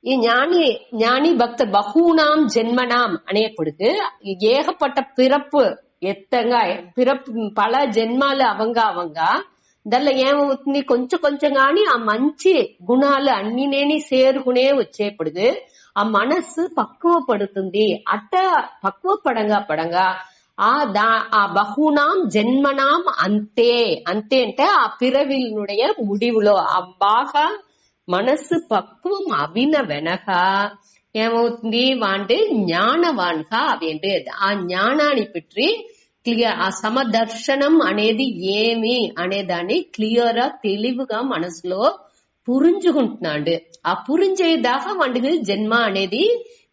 ఈ ஞானி பக்தர் பகூனாம் ஜென்மனாம் అనేప్పుడు ஏகப்பட்ட பிறப்பு ఎత్తంగా పిరప్ పల జన్మాలు అవంగా దానిలో ఏమవుతుంది కొంచెం కొంచెం గాని ఆ మంచి గుణాలు అన్నినేని సేరుకునే వచ్చేప్పుడు ఆ మనస్సు పక్వపడుతుంది. అట్ట పక్వపడంగా ఆ బహునాం జన్మనాం అంతే అంటే ఆ పిరవిలుடைய முடிவுలో ఆ బాగా మనస్సు పక్వం అవిన వెనక ఏమవుతుంది అంటే జ్ఞానవాన్గా అవేంటి ఆ జ్ఞానాన్ని పెట్టి క్లియర్ ఆ సమదర్శనం అనేది ఏమి అనేదాన్ని క్లియర్ గా తెలివిగా మనసులో పురించుకుంటున్నాడు. ఆ పురించేదాకా వాడికి జన్మ అనేది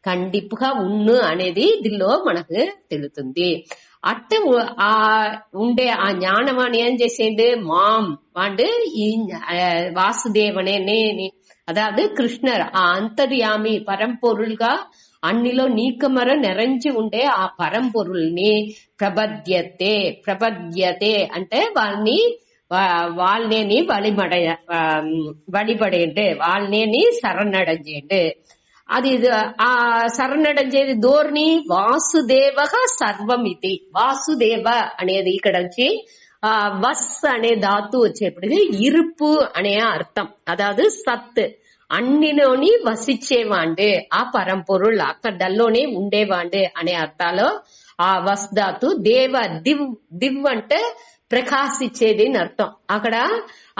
కండిపుగా ఉన్ను అనేది దీనిలో మనకు తెలుస్తుంది. అట్ట ఆ ఉండే ఆ జ్ఞానవాణి ఏం చేసేది మాం వాడు ఈ వాసుదేవనే అదాவது கிருஷ்ணர் ఆ అంతర్యామి పరంపొరులుగా అన్నిలో నీకమర నెరంచి ఉండే ఆ పరంపొరుల్ని ప్రపద్యతే అంటే వాళ్ళని వழிபடைయండి, వాళ్ళని శరణడஞ்சேண்டு. అది ఆ శరణడஞ்சేది ధోరణి వాసుదేవ సర్వం ఇది. వాసుదేవ అనేది ఇక్కడ వచ్చి వస్ అనే ధాతు వచ్చేప్పటికి ఇరుపు అనే అర్థం. అదాவது సత్ అన్నిలోని వసిచ్చేవాండు ఆ పరంపొరుள் అక్కడ దల్లోనే ఉండేవాండు అనే అర్థాలు ఆ వస్ ధాతు. దేవ దివ్ అంటే ప్రకాశించేది అని అర్థం. అక్కడ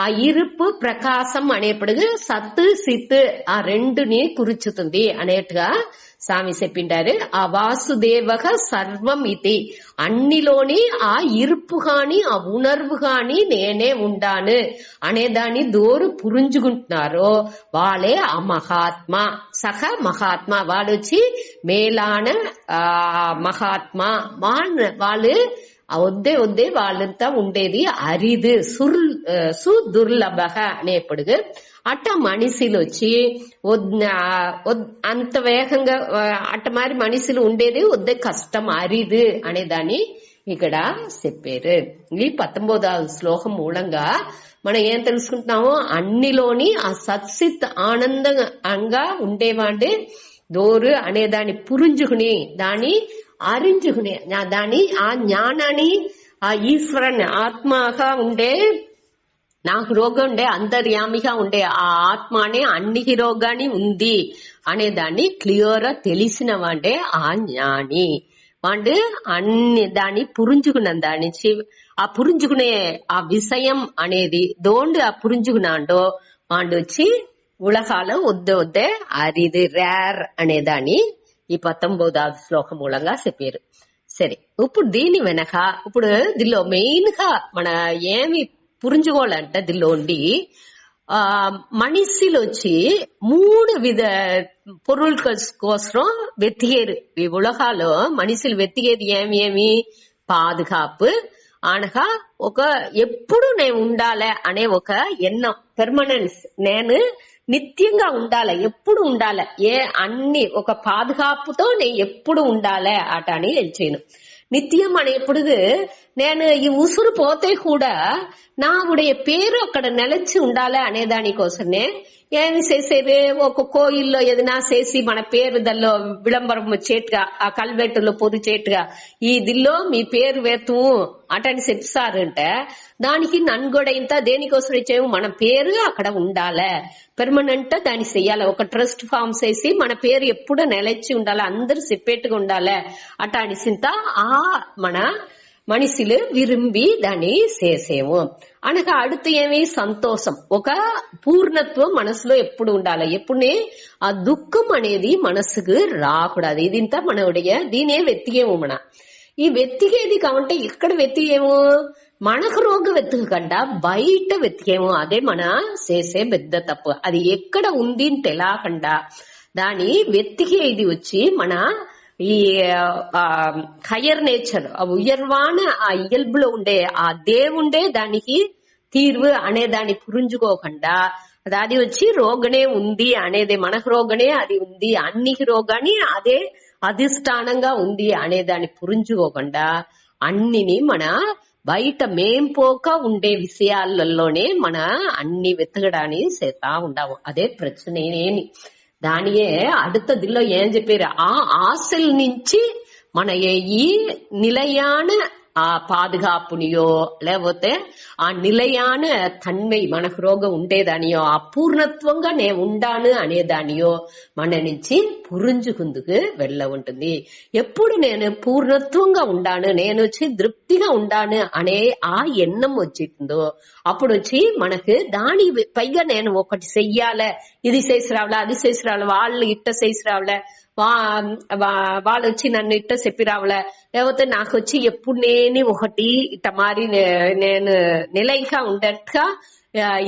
ఆ ఇరుపు ప్రకాశం అనేప్పుడు సత్ సిత్ ఆ రెండుని కురుచుతుంది అనేట్టుగా స్వామి చెప్పిండారు. ఆ వాసుదేవక సర్వం ఇది అన్నిలోని ఆ ఇరుపు గాని ఆ ఉణర్వు గాని నేనే ఉండాను అనేదాన్ని దోరు పురించుకుంటున్నారో వాళ్ళే ఆ మహాత్మా సహ మహాత్మా. వాళ్ళు వచ్చి మేలాన మహాత్మా వాళ్ళు వద్దే వాళ్ళంతా ఉండేది అరిదు సుదుర్లభ అనేప్పుడు అట్ట మనిషిలు వచ్చి అంత వేగంగా అట్ట మారి మనిషిలు ఉండేది వద్దే కష్టం అరిదు అనేదాన్ని ఇక్కడ చెప్పారు. ఈ 19వ శ్లోకం మూలంగా మనం ఏం తెలుసుకుంటున్నామో అన్నిలోని ఆ సత్సిత్ ఆనందంగా ఉండేవాడి దోరు అనే దాన్ని పురించుకుని దాన్ని ఆరించుకునే దాని ఆ జ్ఞానాన్ని ఆ ఈశ్వరాన్ని ఆత్మగా ఉండే నాకు రోగం ఉండే అంతర్యామిగా ఉండే ఆ ఆత్మనే అన్నికి రోగాన్ని ఉంది అనేదాన్ని క్లియర్ గా తెలిసిన వాడే ఆ జ్ఞాని. వాడు అన్ని దాన్ని పురించుకున్న దాని ఆ పురించుకునే ఆ విషయం అనేది దోండు ఆ పురించుకున్నాడో వాడు వచ్చి ఉలకాల వద్దే అరిది రేర్ అనేదాన్ని ఈ 19వ శ్లోకం మూలంగా చెప్పారు. సరే, ఇప్పుడు దీని వెనక ఇప్పుడు దీనిలో మెయిన్ గా మన ఏమి పురించుకోవాలంటే దీనిలో ఉండి మనిషిలు వచ్చి 3 విధ పొరుల కోసం వెతికేరు. ఈ ఉలకాలో మనిషిలు వెతికేది ఏమి పాదుకాపు అనగా ఒక ఎప్పుడు నేను ఉండాలి అనే ఒక ఎన్నం పెర్మనెన్స్, నేను నిత్యంగా ఉండాలి, ఎప్పుడు ఉండాలి, అన్ని ఒక పాదుకాపుతో నేను ఎప్పుడు ఉండాలి అట అని చేయను. నిత్యం అనేప్పుడు నేను ఈ ఉసురు పోతే కూడా నావుடைய పేరు అక్కడ నిలిచి ఉండాలి అనే దానికోసమే ఏమి చేసేది ఒక కోయిల్లో ఏదైనా చేసి మన పేరు దానిలో విళంబరం చేట్టుగా ఆ కల్వెట్టులో పొది చేట్టుగా ఈ దిల్లో మీ పేరు వేతు అటని చెప్తారంటే దానికి నన్ను కూడా ఇంత దేనికోసం ఇచ్చేము మన పేరు అక్కడ ఉండాలి, పెర్మనెంట్ దాన్ని చెయ్యాలి. ఒక ట్రస్ట్ ఫామ్ చేసి మన పేరు ఎప్పుడు నిలిచి ఉండాలి, అందరు చెప్పేట్టుగా ఉండాలి అట అనిసింత ఆ మన మనిషిలు విరుంబి దాన్ని చేసేము అనగా అడుతు ఏమి సంతోషం, ఒక పూర్ణత్వం మనసులో ఎప్పుడు ఉండాలి. ఎప్పుడే ఆ దుఃఖం అనేది మనసుకు రాకూడదు. ఇదింతా మనవుడిగా దీనే వెతికేము. మన ఈ వెతికేది కాబట్టి ఎక్కడ వెతికేము, మనకు రోగం వెతకకుండా బయట వెతికేము. అదే మన చేసే పెద్ద తప్పు. అది ఎక్కడ ఉంది తెలాకుండా దాని వెతికేది వచ్చి మన ఈ హయ్యర్ నేచర్ ఉయర్వాన ఆ ఇయల్బులో ఉండే ఆ దేవుండే దానికి తీర్వు అనే దాన్ని పురించుకోకుండా అది వచ్చి రోగనే ఉంది అనేది మనకు రోగనే అది ఉంది, అన్నికి రోగాన్ని అదే అధిష్టానంగా ఉంది అనే దాన్ని పురించుకోకుండా అన్నిని మన బయట మేంపోక ఉండే విషయాలలోనే మన అన్ని వెతకడాన్ని చేస్తా ఉండవు. అదే ప్రశ్నేని దానియే అడుగుతదిలో ఏం చెప్పారు, ఆ ఆశల నుంచి మన ఈ నిలయాన ఆ పాదుగాపునియో లేకపోతే ఆ నిలయాన తన్మై మనకు రోగం ఉండేదానియో అపూర్ణత్వంగా నేను ఉండాను అనేదానియో మన నుంచి పురించుకుందుకు వెళ్ళ ఉంటుంది. ఎప్పుడు నేను పూర్ణత్వంగా ఉండాను, నేను వచ్చి తృప్తిగా ఉండాను అనే ఆ ఎన్నం వచ్చిందో అప్పుడు వచ్చి మనకు దాని పైగా నేను ఒకటి చెయ్యాలే, ఇది చేసి రావాలా, అది చేసి రావాలా, వాళ్ళు ఇట్ట చేసి రావాలే, వాళ్ళు వచ్చి నన్ను ఇట్ట చెప్పి రావాలే, లేకపోతే నాకు వచ్చి ఎప్పుడు నేను ఒకటి ఇట్ట మారి నేను నిలయిగా ఉండట్టుగా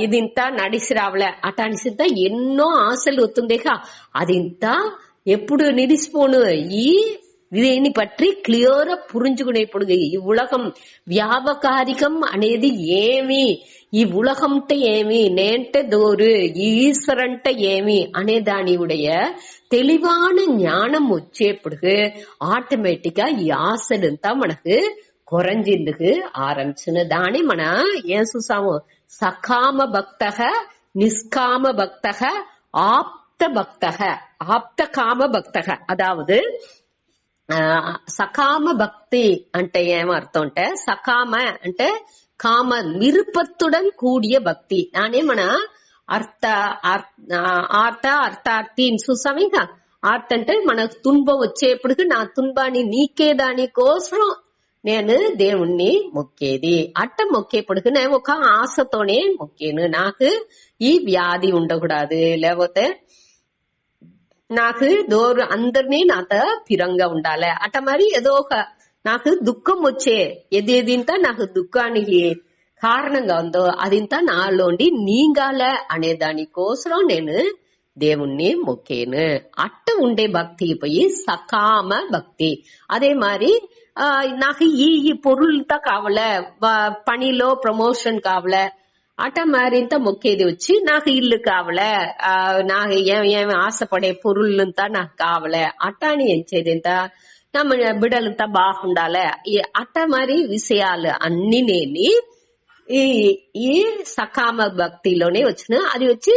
ఇది ఇంత నడిసి రావలే అటానిసింత ఎన్నో ఆశలు వస్తుండేక అది ఇంత ఎప్పుడు నిలిచిపోను. దీన్ని పట్టి క్లియర్ పురించుకునే ఇప్పుడు ఈ ఉలగం వ్యావకారికం అనేది ఏమి, ఈ ఉలగంటే ఏమి, నేంటే దోరు, ఈశ్వరంటే ఏమి అనే దాని ఉடைய தெளிவான ஞானம் వచ్చేప్పుడు ఆటోమేటిక్ గా ఈ ఆశలంతా మనకు குறைஞ்சிருக்கு ஆரம்பிச்சுன்னு தானே మన ஏன் చూసాము సకామ భక్తః నిష్కామ భక్తః ఆప్త భక్తః ఆప్త కామ భక్తః. అదావదు సకామ భక్తి అంటే ఏమర్థం అంటే సకామ అంటే కామ విருப்பத்துடன் కూడియ భక్తి దానే మన అర్థార్థిని చూసాము. ఇంకా ఆర్త అంటే మనకు తుன்பం వచ్చేప్పటికి నా తున్బాన్ని నీకేదాని కోసం నేను దేవుణ్ణి మొక్కేది. అట్ట మొక్కేప్పటికి నేను ఒక ఆశతోనే మొక్కేను, నాకు ఈ వ్యాధి ఉండకూడదు, లేకపోతే నాకు అందరినీ నాతో పిరంగా ఉండాలి అట్ట. మరి ఏదో ఒక నాకు దుఃఖం వచ్చే ఏదేదింత నాకు దుఃఖానికి కారణంగా ఉందో అదింత నాలోండి నీంగాల అనే దానికోసం నేను దేవుణ్ణి మొక్కేను. అట్ట ఉండే భక్తి పోయి సకామ భక్తి. అదే మరి నాకు ఈ పొరులతో కావాలే, పనిలో ప్రమోషన్ కావాలే అట మరింత మొక్కేది వచ్చి నాకు ఇల్లు కావాలే, నాకు ఏమి ఆశపడే పొరులంతా నాకు కావాలే అట్ట అని ఎంచేదింత నమ్మ బిడ్డలంతా బాగుండాలే అట్ట మరి విషయాలు అన్ని నేని ఈ సకామ భక్తిలోనే వచ్చిన. అది వచ్చి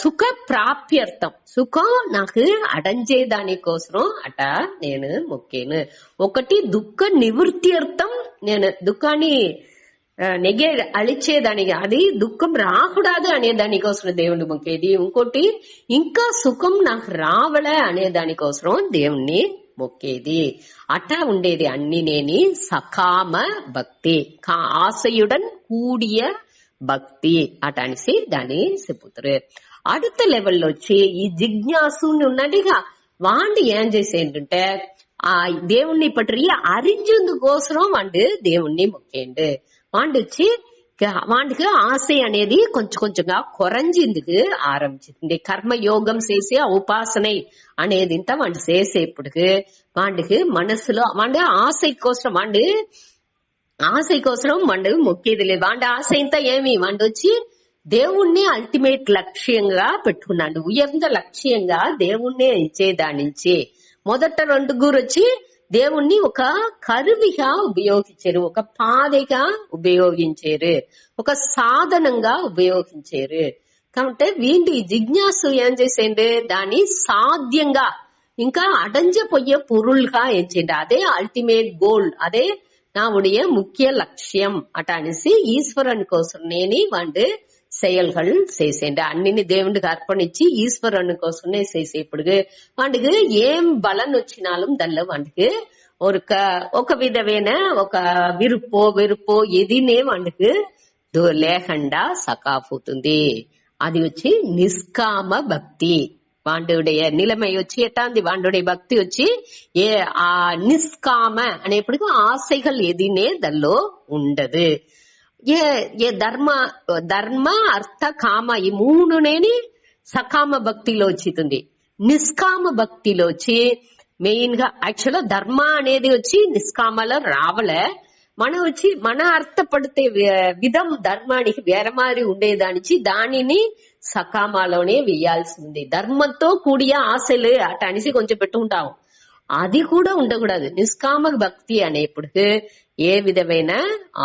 సుఖ ప్రాప్యర్థం, సుఖం నాకు అడంజే దానికోసం అట నేను మొక్కేను. ఒకటి దుఃఖ నివృత్తి అర్థం, నేను దుఃఖాన్ని నెగే అழிచేదానికి, అది దుఃఖం రాకూడదు అనే దానికోసం దేవుణ్ణి మొక్కేది. ఇంకోటి ఇంకా సుఖం నాకు రావలే అనే దానికోసం దేవుణ్ణి మొక్కేది. అట్ట ఉండేది అన్ని నేని సకామ భక్తి, ఆశయుడన్ కూడియ భక్తి అట అనేసి దాన్ని చెప్పుతారు. அடுத்த లెవెల్లో వచ్చి ఈ జిజ్ఞాసుని ఉన్నదిగా వాండి ఏం చేసేంటే ఆ దేవుణ్ణి పట్టియ అరింజుందు కోసరం వాండు దేవుణ్ణి మొక్కేండు. వాండు వచ్చి వాండికి ఆశ అనేది కొంచెం కొంచెంగా కొరంజిందుకు ఆరంభించింది. కర్మయోగం చేసే ఉపాసన అనేది ఇంత వాండు చేసేప్పటికి వాండికి మనసులో వాండు ఆశ కోసం వాండు మొక్కేది లేదు. వాండి ఆశ ఇంత ఏమి వాండు వచ్చి దేవుణ్ణి అల్టిమేట్ లక్ష్యంగా పెట్టుకున్నాడు. ఉయర్ந்த లక్ష్యంగా దేవుణ్ణి ఇచ్చేదానించి మొదట 2 గురు వచ్చి దేవుణ్ణి ఒక కరువిగా ఉపయోగించారు, ఒక పాదగా ఉపయోగించారు, ఒక సాధనంగా ఉపయోగించారు. కాబట్టి వీండి జిజ్ఞాసు ఏం చేసేండు దాన్ని సాధ్యంగా ఇంకా అడంజపోయే పొరులుగా ఎంచేండు. అదే అల్టిమేట్ గోల్, అదే నా ఉடைய ముఖ్య లక్ష్యం అట అనేసి ఈశ్వరుని కోసం నేను వాండు செயல்கள் చేసేండి. అన్నిని దేవుడికి అర్పణించి ఈశ్వరుని కోసమే చేసేప్పుడు వాడికి ఏం బలం వచ్చినాலும் దానిలో వాడికి ఒక విధమైన ఒక విరుపో ఎదినే వాడికి లేకుండా సకాపోతుంది. అది వచ్చి నిష్కామ భక్తి. వాండుடைய నిలమై వచ్చి ఎట్టాంది వాండుடைய భక్తి వచ్చి ఆ నిష్కామ అనేప్పటికీ ఆశைகள் ఎదినే దానిలో ఉండదు. ఏ ధర్మ అర్థ కామ ఈ 3 సకామ భక్తిలో వచ్చింది. నిష్కామ భక్తిలో వచ్చి మెయిన్ గా యాక్చువల్ ధర్మ అనేది వచ్చి నిష్కామలో రావలే. మనం వచ్చి మన అర్థపడితే విధం ధర్మానికి వేరమారి ఉండేదానిచి దానిని సకామాలోనే వేయాల్సి ఉంది. ధర్మంతో కూడియ ఆశలు అట అనేసి కొంచెం పెట్టుకుంటాం. అది కూడా ఉండకూడదు. నిష్కామ భక్తి అనేప్పుడు ఏ విధమైన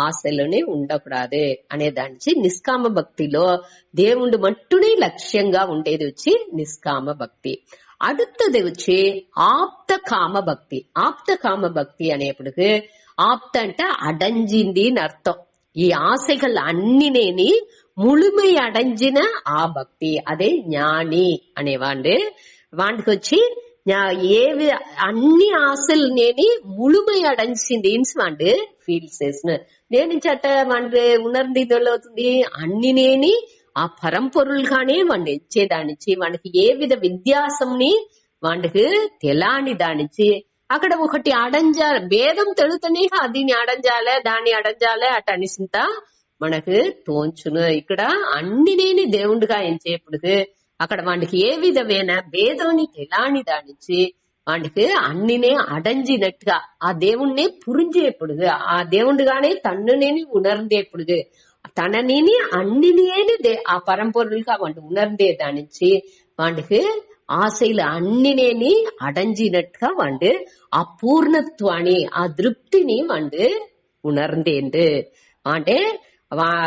ఆశలని ఉండకూడదు అనే దానికి నిష్కామ భక్తిలో దేవుడు మట్టునే లక్ష్యంగా ఉండేది వచ్చి నిష్కామ భక్తి. அடுத்தது వచ్చి ఆప్త కామ భక్తి. ఆప్త కామ భక్తి అనేప్పుడు ఆప్త అంటే అడంజింది అని అర్థం. ఈ ఆశகள் అన్నినేని ముழுமை అడంజిన ఆ భక్తి అదే జ్ఞాని అనేవాడు. వాడికి వచ్చి ఏవి అన్ని ఆశలు నేని ముழுமை అడంచింది వాడు ఫీల్ చేసిన నేను చట్ట వాడి ఉణర్ంది అన్ని నేని ఆ పరంపొరులుగానే వాడిని ఇచ్చేదానిచ్చి వాడికి ఏ విధ విద్యాసంని వాడికి తెలాని దానిచ్చి అక్కడ ఒకటి అడంజాల భేదం తెలుతనే దీన్ని అడంజాలే దాన్ని అడంజాలే అట అనిసింత మనకు తోంచును. ఇక్కడ అన్ని నేని దేవుడిగా ఏం చేయప్పుడు అక్కడ వాడికి ఏ విధమైన భేదాన్ని తెలాని దానిచ్చి వాడికి అన్నినే అడంజినట్టుగా ఆ దేవుణ్ణే పురించేప్పుడు ఆ దేవుడుగానే తన్నునేని ఉణర్ందేప్పుడు తనని అన్నినేని ఆ పరంపొరులుగా వాడు ఉణర్ందే దానిచ్చి వాడికి ఆశలు అన్నినేని అడంజినట్టుగా వాడు ఆ పూర్ణత్వాన్ని ఆ తృప్తిని వాడు ఉణర్ందేండు అంటే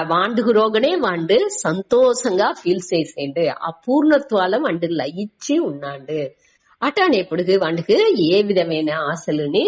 వాండుకు రోగనే వాడు సంతోషంగా ఫీల్ చేసేండు. ఆ పూర్ణత్వాల వాడు లయించి ఉన్నాడు. అటనేప్పుడు వాడికి ఏ విధమైన ఆశలని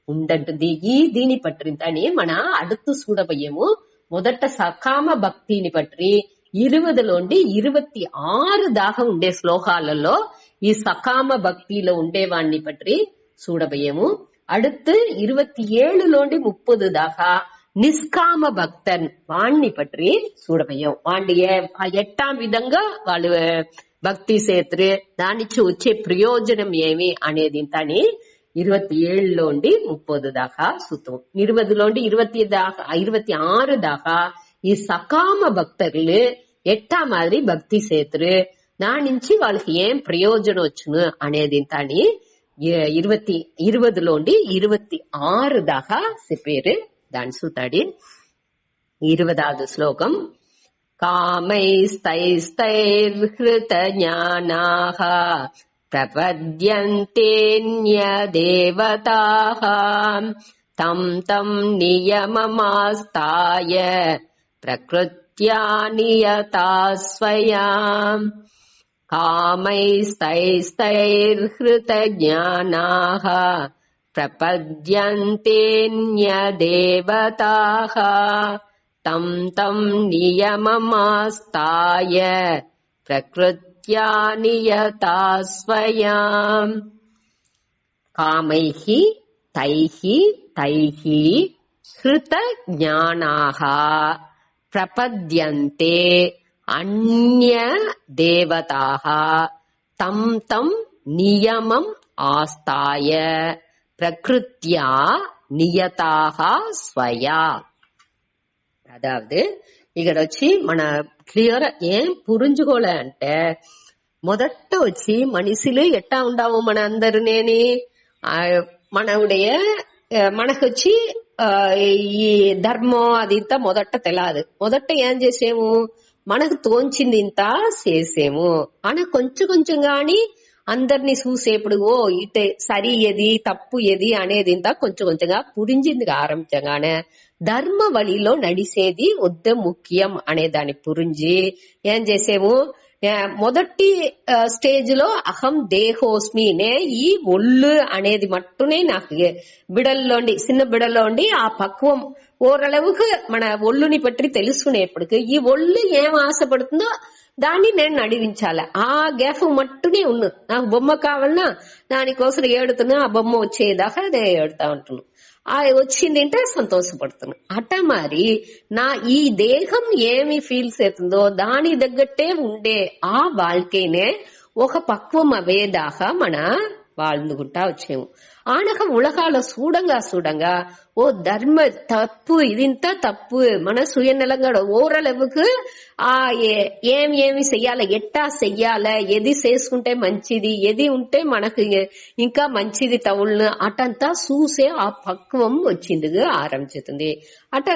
ఉండంటుంది. దీని పట్టిందని మన అడుతు చూడబోయేము. మొదట సకామ భక్తిని పట్టి 20 నుండి 26 దాకా ఉండే శ్లోకాలలో ఈ సకామ భక్తిలో ఉండేవాడిని పట్టి చూడబోయేము. அடுத்து 27 నుండి 30 దాకా నిష్కామ భక్తన్ వాణ్ణి పట్టి చూడబోయాం. వాడి ఎట్టాం విధంగా వాళ్ళు భక్తి చేతురు దానిచ్చి వచ్చే ప్రయోజనం ఏమి అనేది తని 27 నుండి 30 దాకా సుతం. 20 నుండి 26 దాకా ఈ సకామ భక్తులు ఎట్టా మాదిరి భక్తి చేతురు దాని నుంచి వాళ్ళకి ఏం ప్రయోజనం వచ్చును అనేది తని 20 నుండి 26 దాకా చెప్పారు. దాని సూతాడి 20వ శ్లోకం. కామైస్తైస్తైర్హృతజ్ఞానాః ప్రపద్యంతేన్యదేవతాః తం తం నియమమాస్తాయ ప్రకృత్యా నియతా స్వయం. కామైస్తైస్తైర్హృతజ్ఞానాః ప్రపద్యంతేన్యదేవతాః తం తం నియమమాస్తాయ ప్రకృత్యా నియతా స్వయం. కామైః తైః హృత జ్ఞానాః ప్రపద్యంతే అన్య దేవతాః తం తం నియమం ఆస్తాయ ప్రకృత్యా నియతాః స్వయా. అదావదు ఇక్కడ వచ్చి మన క్లియర్ ఏం పురించుకోలే అంటే మొదట వచ్చి మనిషిలు ఎట్టా ఉండావు మన అందరినేని మనవుடைய మనకు వచ్చి ఈ ధర్మం అది ఇంత మొదట తెలాదు. మొదట ఏం చేసేము మనకు తోంచింది ఇంత చేసేము అని కొంచెం కొంచెం గాని అందరినీ చూసేప్పుడు ఓ ఇటే సరి ఏది తప్పు ఏది అనేది ఇంత కొంచెం కొంచెంగా పురించింది ఆరంభించగానే ధర్మ వழிలో నడిసేది వద్ద ముఖ్యం అనే దాన్ని పురించి ఏం చేసేము మొదటి స్టేజ్ లో అహం దేహోస్మి నే ఈ ఒళ్ళు అనేది మట్టునే నాకు బిడల్లోండి చిన్న బిడల్లోండి ఆ పక్వం ఓరளவுக்கு మన ఒళ్ళుని పట్టి తెలుసుకునేప్పటికి ఈ ఒళ్ళు ఏం ఆశపడుతుందో దాన్ని నేను నడివించాలి. ఆ గ్యాప్ మట్టునే ఉన్ను. నాకు బొమ్మ కావాలన్నా దానికోసం ఏడుతున్నా ఆ బొమ్మ వచ్చేదాకా అదే ఏడుతా ఉంటున్నాను. ఆ వచ్చిందంటే సంతోషపడుతున్నాను. అట మరి నా ఈ దేహం ఏమి ఫీల్స్ అవుతుందో దాని తగ్గట్టే ఉండే ఆ வாழ்க்கைనే ఒక పక్వం అవేదాకా మన வாழ்ந்துకుంటా వచ్చేము. ఆనక ఉలకాల చూడంగా ఓ ధర్మ తప్పు ఇదింత తప్పు మన సుయనలంగా ఓరలవుకు ఆ ఏమి చెయ్యాలి ఎట్టా చెయ్యాలి ఏది చేసుకుంటే మంచిది ఏది ఉంటే మనకు ఇంకా మంచిది తవులను అటంతా చూసే ఆ పక్వం వచ్చింది ఆరంభిస్తుంది. అట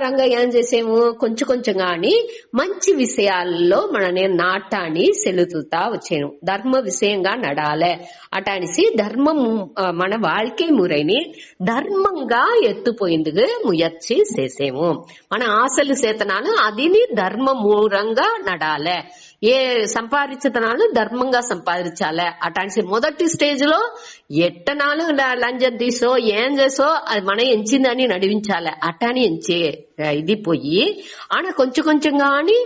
రంగా ఏం చేసేము కొంచెం కొంచెం గాని మంచి విషయాల్లో మన నాటాన్ని సెలుతుతా వచ్చాను. ధర్మ విషయంగా నడాలే అటానిసి ధర్మం మన வாழ்க்கై మురైని ధర్మంగా ఎత్తుపోయేందుకు ముయற்சி చేసేము. మన ఆశలు చేతనాలు అదిని ధర్మమూలంగా నడాలే. ఏ సంపాదించతనాలు ధర్మంగా సంపాదించాలి. అటాంటి మొదటి స్టేజ్ లో ఎట్టనాలు లంజం తీసో ఏం చేసో అది మనం ఎంచిందని నడిపించాలి. అటాని ఎంచే ఇది పోయి ఆన కొంచెం కొంచెంగా అని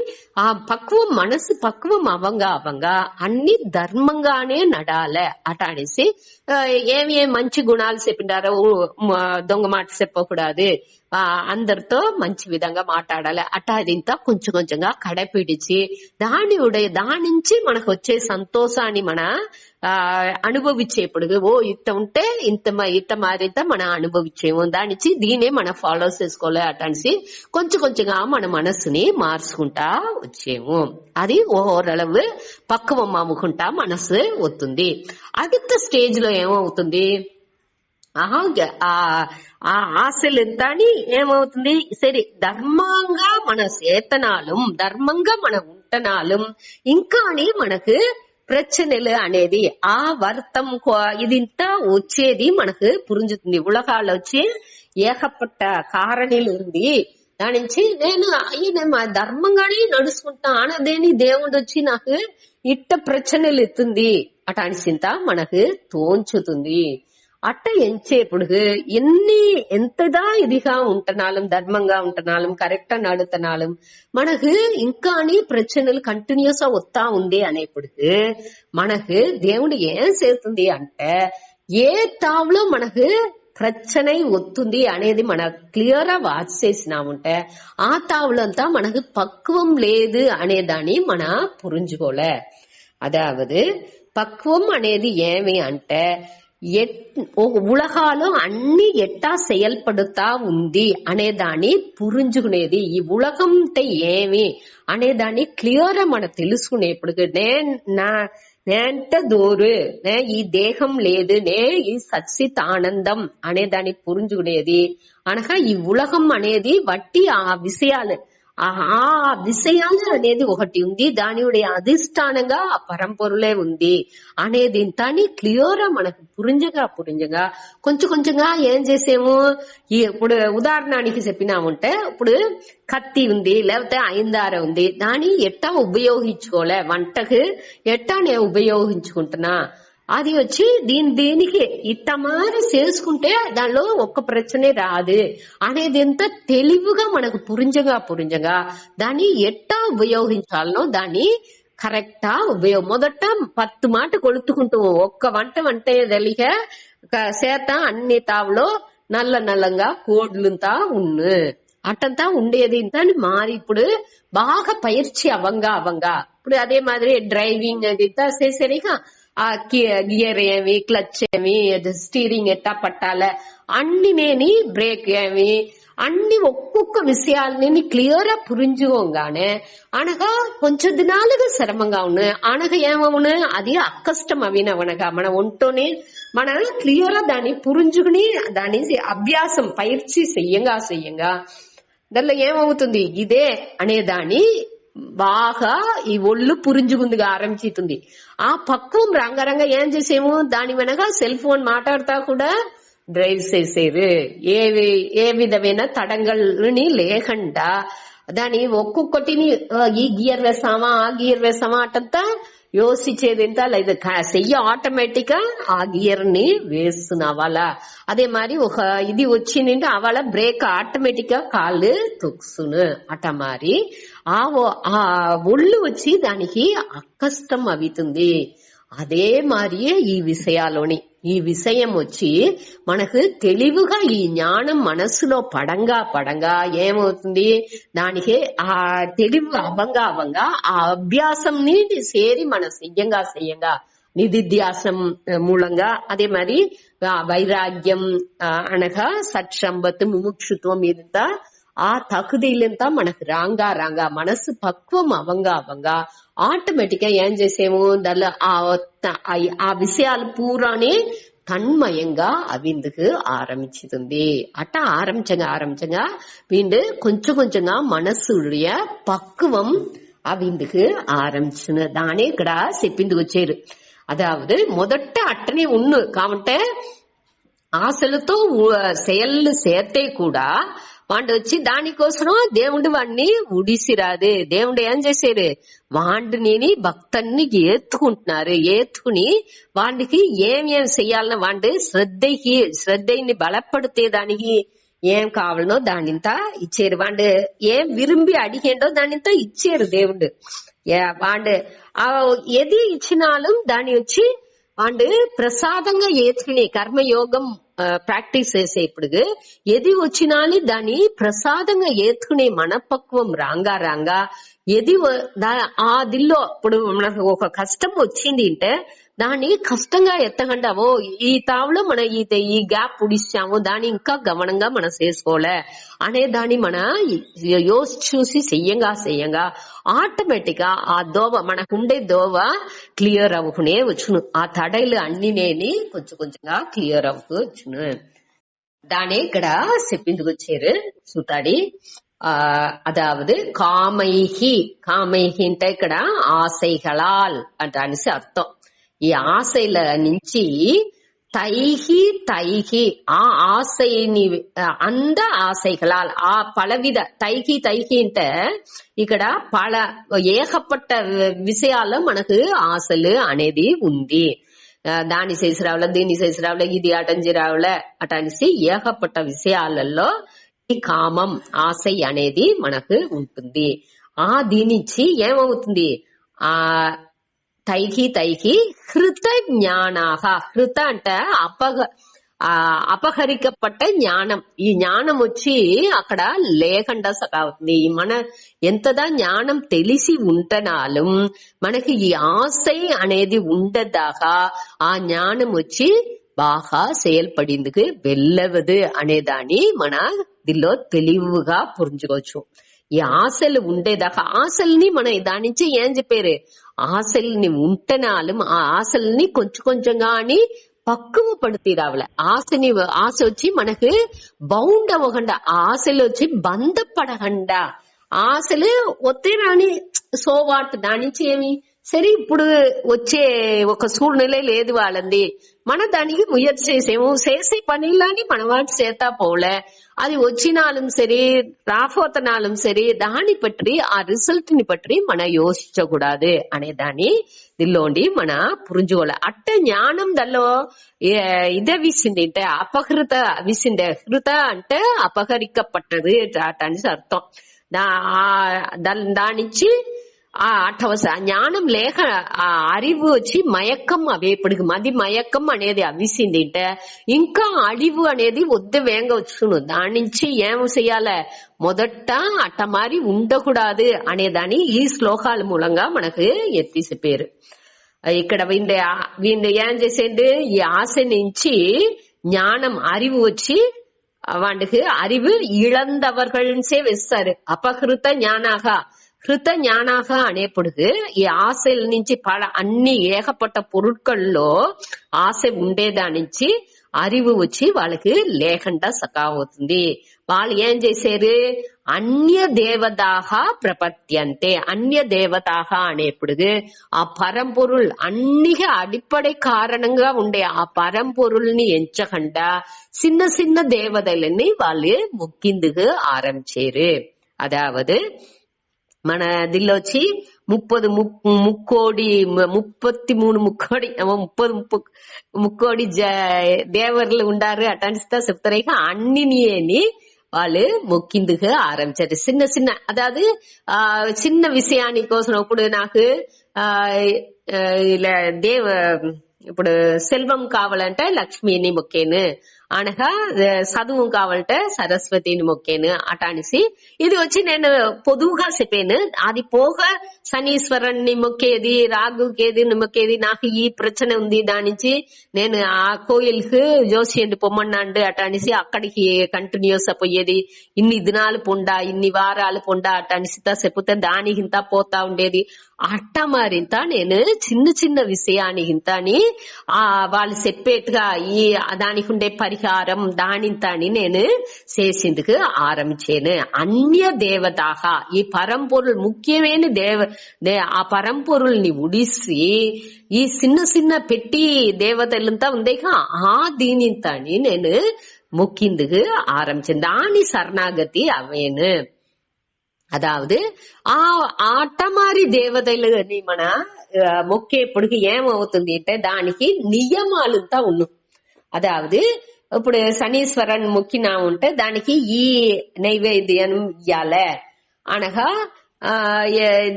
ఆ పక్వం మనసు పక్వం అవంగా అన్ని ధర్మంగానే నడాలే. అటానేసి ఏమి మంచి గుణాలు చెప్పిండారో దొంగ మాట చెప్పకూడదు, అందరితో మంచి విధంగా మాట్లాడాలి. అటాదింత కొంచెం కొంచెంగా కడపిడిచి దాని నుంచి మనకు వచ్చే సంతోషాన్ని మన అనుభవించేప్పుడు ఇట్ట ఉంటే ఇట్ట మారింత మనం అనుభవించేము. దానిచ్చి దీనే మనం ఫాలో చేసుకోలే. అటానికి కొంచెం కొంచెంగా మన మనసుని మార్చుకుంటా వచ్చేము. అది ఓరளவு పక్వం అమ్ముకుంటా మనసు వస్తుంది. அடுத்த స్టేజ్ లో ఏమవుతుంది, ఆ ఆశలు ఎంత అని ఏమవుతుంది, సరే ధర్మంగా మన చేతనాలు ధర్మంగా మన ఉంటనాలు ఇంకా అని మనకు ప్రచనలు అనేది ఆ వర్తం ఇదింతా వచ్చేది మనకు పురించుతుంది. ఉలగాళ్ళు వచ్చి ఏకపట్ట కారణీలు ఉంది. దాని నుంచి నేను ధర్మంగానే నడుచుకుంటా అనదేని దేవుడు వచ్చి నాకు ఇట్ట ప్రచనలు ఎత్తుంది అటానిసింత మనకు తోంచుతుంది. అట్ట ఎంచేప్పుడు ఎంతదా ఇదిగా ఉంటనాలం ధర్మంగా ఉంటనాలం కరెక్ట్ నడుతనాలం మనకు ఇంకా ప్రచనలు కంటిన్యూస్ గా వస్తా ఉంది అనేప్పుడు మనకు దేవుడు ఏం చేస్తుంది అంటే ఏ తావులో మనకు ప్రచனை వస్తుంది అనేది మన క్లియర్ గా వాచ్ చేసినాముంటే ఆ తావులంతా మనకు పక్వం లేదు అనేదాన్ని మన పురించుకోలే. అదావదు పక్వం అనేది ఏమి అంటే ఉలగాలో అన్ని ఎట్టా செயல்படுతా ఉంది అనేదాన్ని పురించుకునేది. ఈ ఉలగం అంటే ఏమి అనేదాన్ని క్లియర్ గా మనం తెలుసుకునేప్పుడు నేంట దూరు ఈ దేహం లేదు ఈ సచ్చిత్ ఆనందం అనేదాన్ని పురించుకునేది. అనగా ఈ ఉలగం అనేది వట్టి ఆ విషయాలు విషయాలు అనేది ఒకటి ఉంది, దాని అధిష్టానంగా ఆ పరంపొరులే ఉంది అనేది ఇంతని క్లియర్ మనకు పురింజగా కొంచెం కొంచెంగా ఏం చేసేము. ఇప్పుడు ఉదాహరణకి చెప్పినామంటే ఇప్పుడు కత్తి ఉంది లేకపోతే ఐందార ఉంది, దాన్ని ఎట్టా ఉపయోగించుకోలే వంటకు ఎట్టా నేను ఉపయోగించుకుంటున్నా అది వచ్చి దీనికి ఇట్టమారి చేసుకుంటే దానిలో ఒక్క ప్రశ్నే రాదు అనేది ఎంత తెలివిగా మనకు పురింజగా దాన్ని ఎట్టా ఉపయోగించాలనో దాన్ని కరెక్టా మొదట 10 మాట కొలుతుకుంటూ ఒక్క వంట తెలియక చేత అన్ని తావులో నల్లంగా కోడ్లుంతా ఉన్ను అట్టంతా ఉండేది. ఇంత మారి ఇప్పుడు బాగా పயிற்சி అవంగా ఇప్పుడు అదే మాదిరి డ్రైవింగ్ అది చేసేరిగా ఆ గియర్ ఏమి క్లచ్ ఏమి స్టీరింగ్ ఎట్టా పట్టాల అన్ని నేని బ్రేక్ ఏమి అన్ని ఒక్కొక్క విషయాలని క్లియర్ గా పురించుకోగానే అనగా కొంచెం దినాలుగా శ్రమంగా ఉన్నాయి. అనగా ఏమవును అది అక్కష్టం అవినవనగా మన ఒంటోనే మన క్లియర్ గా దాన్ని పురించుకుని దాని అభ్యాసం పயிற்சி చెయ్యంగా దానిలో ఏమవుతుంది ఇదే అనేదాన్ని బాగా ఈ ఒళ్ళు పురించుకుందిగా ఆరంభిస్తుంది. ఆ పక్వం రంగరంగా ఏం చేసేము దాని వెనక సెల్ ఫోన్ మాట్లాడుతా కూడా డ్రైవ్ చేసేది ఏ విధమైన తడంగల్ని లేకుండా దాని ఒక్కొక్కటిని ఈ గియర్ వేసామా ఆ గియర్ వేసామా అటంతా యోసించేది ఎంత లేదు, చెయ్యి ఆటోమేటిక్ గా ఆ గియర్ ని వేస్తున్నా వాళ్ళ. అదే మరి ఒక ఇది వచ్చిందంటే అవాళ బ్రేక్ ఆటోమేటిక్ గా కాళ్ళు తొక్కుసును అట మరి ఆ ఒళ్ళు వచ్చి దానికి అక్కష్టం అవుతుంది. అదే మారియే ఈ విషయం వచ్చి మనకు తెలివిగా ఈ జ్ఞానం మనస్సులో పడంగా ఏమవుతుంది దానికి ఆ తెలివి అవంగా ఆ అభ్యాసం సేరి మన చెయ్యంగా నిధిధ్యాసం మూలంగా అదే మరి వైరాగ్యం అనగా సత్సంబత్ ముముక్షుత్వం ఇదంతా ఆ తకుదీలంతా మనకు రాంగా మనసు పక్వం అవంగా ఆటోమేటిక్ గా ఏం చేసేము దానిలో ఆ విషయాలు పూరానే తన్మయంగా అవిందుకు ఆరంభించుతుంది. అట్ట ఆరంభించగా వీండు కొంచెంగా మనస్సుடைய పక్వం అవిందుకు ఆరంభించిన దానే ఇక్కడ చెప్పిందుకు వచ్చారు. అదావదు మొదట అట్టనే ఉన్ను కాబట్టి ఆశలతో సెయల్లు సేర్తే కూడా వాడు వచ్చి దానికోసం దేవుడు వాడిని ఉడిసిరాదు. దేవుడు ఏం చేశారు, వాడిని భక్తుని ఏత్తుకుంటున్నారు. ఏత్తుకుని వాడికి ఏం చెయ్యాలనో వాడి శ్రద్ధని బలపడితే దానికి ఏం కావాలనో దానింతా ఇచ్చారు. వాడు ఏం విరుంబి అడిగేండో దానింతా ఇచ్చారు దేవుడు. వాడు ఏది ఇచ్చినాலும் దాని వచ్చి వాడు ప్రసాదంగా ఏతుకుని కర్మయోగం ప్రాక్టీస్ చేసేప్పుడు ఎది వచ్చినాలి దాని ప్రసాదంగా ఏతుకునే మనపక్వం రాంగా ఎది ఆ దిల్లో ఇప్పుడు మనకు ఒక కష్టం వచ్చింది అంటే దాన్ని కష్టంగా ఎత్తకుండా ఓ ఈ తావులో మన ఈ గ్యాప్ ఉడిచాము దాన్ని ఇంకా గమనంగా మనం చేసుకోలే అనే దాన్ని మన చూసి చెయ్యంగా ఆటోమేటిక్ గా ఆ దోవ మనకుండే దోవ క్లియర్ అవ్వకునే వచ్చును. ఆ తడైలు అన్నినేని కొంచెం కొంచెంగా క్లియర్ అవ్వకు వచ్చును. దానే ఇక్కడ చెప్పిందుకొచ్చారు సూతాడి. అదావదు కామైహి అంటే ఇక్కడ ఆశైగళాల్ అంటే అనేసి అర్థం. ఈ ఆశల నుంచి தைகி ఆ ఆశని అంద ఆశைகளால் ఆ పలవిధ தைகி అంటే ఇక్కడ ఏకపట్ట విషయాల్లో మనకు ఆశలు అనేది ఉంది. దాని చేసి రావాల దీన్ని చేసి రావాల ఇది అటంజి రావాల అటనేసి ఏకపట్ట విషయాలలో ఈ కామం ఆశ అనేది మనకు ఉంటుంది. దీనించి ఏమవుతుంది, தைகி హృత జ్ఞానాహ. హృత అంటే అపహరికపట్ట జ్ఞానం. ఈ జ్ఞానం వచ్చి అక్కడ లేకుండా సకావుతుంది. మన ఎంతదా జ్ఞానం తెలిసి ఉంటనాలు మనకి ఈ ఆశ అనేది ఉండదాకా ఆ జ్ఞానం వచ్చి బాగా செயல்பడిందుకు వెళ్ళవదు అనేదాన్ని మన దీనిలో తెలివిగా పురించుకోవచ్చు. ఈ ఆశలు ఉండేదాకా ఆశల్ని మన దాని నుంచి ఏం చెప్పారు, ఆశల్ని ఉంటనాలు ఆ ఆశల్ని కొంచెం కొంచెంగా అని పక్కువ పడుతీ రావాలి. ఆశ వచ్చి మనకు బౌండ్ అవ్వకుండా ఆశలు వచ్చి బంధపడకుండా ఆశలు ఒత్తే రాని సోవాట్ దాని నుంచి ఏమి సరే ఇప్పుడు వచ్చే ఒక సూழ்நிலை లేదు వాళ్ళంది మన దానికి ముయற்சி చేసేము చేసే పనిలాని మన వాటి చేతా పోలే అది వచ్చినాலும் సరే రాపోతనాலும் సరే దాని పற்றி ఆ రిజల్ట్ ని పற்றி మన యోచించకూడదు అనే దాన్ని దీనిలోండి మన పురించుకోవాలి. అట్ట జ్ఞానం దానిలో ఇదే విసింది అంటే అపహృత విసిందే. హృత అంటే అపహరికపట్టదు అనేసి అర్థం. దానించి అట్టవస జ్ఞానం లేక ఆ అరివు వచ్చి మయక్కం అవేపటికి మది మయక్కం అనేది అవిసింది అంటే ఇంకా అడివు అనేది వద్ద వేంగ వచ్చును. దాని నుంచి ఏం చెయ్యాలి, మొదట అట్ట మారి ఉండకూడదు అనేదాన్ని ఈ శ్లోకాల మూలంగా మనకు ఎత్తిసే పేరు. ఇక్కడ వీళ్ళు ఏం చేసేది, ఈ ఆశ నుంచి జ్ఞానం అరివు వచ్చి వాడికి అరివు ఇళందవర్గల్సే వేస్తారు. అపహృత జ్ఞానాగా హృత జ్ఞానాக అనేప్పుడు ఈ ఆశల నుంచి అన్ని ఏకపట్ట పొరుట్కల్లో ఆశ ఉండేదాని నుంచి అరివు వచ్చి వాళ్ళకి లేకుండా సకావుతుంది. వాళ్ళు ఏం చేశారు, అన్య దేవతాహ ప్రపత్యంతే. అన్య దేవతాహ అనేప్పుడు ఆ పరంపొరుల్ అన్నిగా అడిపడే కారణంగా ఉండే ఆ పరంపొరుల్ని ఎంచకుండా చిన్న చిన్న దేవతలని వాళ్ళు ముక్కిందుకు ఆరంభించారు. అదావదు మన దీనిలో వచ్చి 33 ముక్కోడి దేవర్లు ఉండారు అటనిస్తా చెప్తారు. అన్నిని వాళ్ళు మొక్కిందుకు ఆరంభించారు. చిన్న చిన్న అదాదు చిన్న విషయాని కోసం ఇప్పుడు నాకు ఇలా ఇప్పుడు సెల్వం కావాలంటే లక్ష్మిని మొక్కేను, అనగా చదువు కావాలంటే సరస్వతిని మొక్కేను అటానిసి ఇది వచ్చి నేను పొదువుగా చెప్పాను. అది పోగ శనీశ్వరుణ్ణి మొక్కేది రాగుకేది మొక్కేది నాకు ఈ ప్రచన ఉంది. దాని నుంచి నేను ఆ కోయిల్కి జోసియండి పొమ్మన్నాండు అటానిసి అక్కడికి కంటిన్యూస్ పోయేది. ఇన్ని దినాలు పొండా ఇన్ని వారాలు పొండా అటానిసితా చెప్తే దానికింత పోతా ఉండేది. అట్ట మరింత నేను చిన్న చిన్న విషయానికింత అని వాళ్ళు చెప్పేట్టుగా ఈ దానికి ఉండే పరిహారం పరిహారం దానింతాని నేను చేసిందుకు ఆరంభించాను. అన్య దేవతాగా ఈ పరంపొరులు ముఖ్యమైన ఆ పరంపొరుల్ని ఉడిసి ఈ చిన్న చిన్న పెట్టి దేవతలంతా ఉందేగా ఆ దీనింతాని నేను మొక్కిందుకు ఆరంభించాను. దాని శరణాగతి అవేను. అదావదు ఆ అట్టమారి దేవతలని మన మొక్కేప్పటికి ఏమవుతుంది అంటే దానికి నియమాలంతా ఉన్ను. అదావదు ఇప్పుడు శనీశ్వరన్ మొక్కినా ఉంటే దానికి ఈ నైవేద్యం ఇయ్యాలే అనగా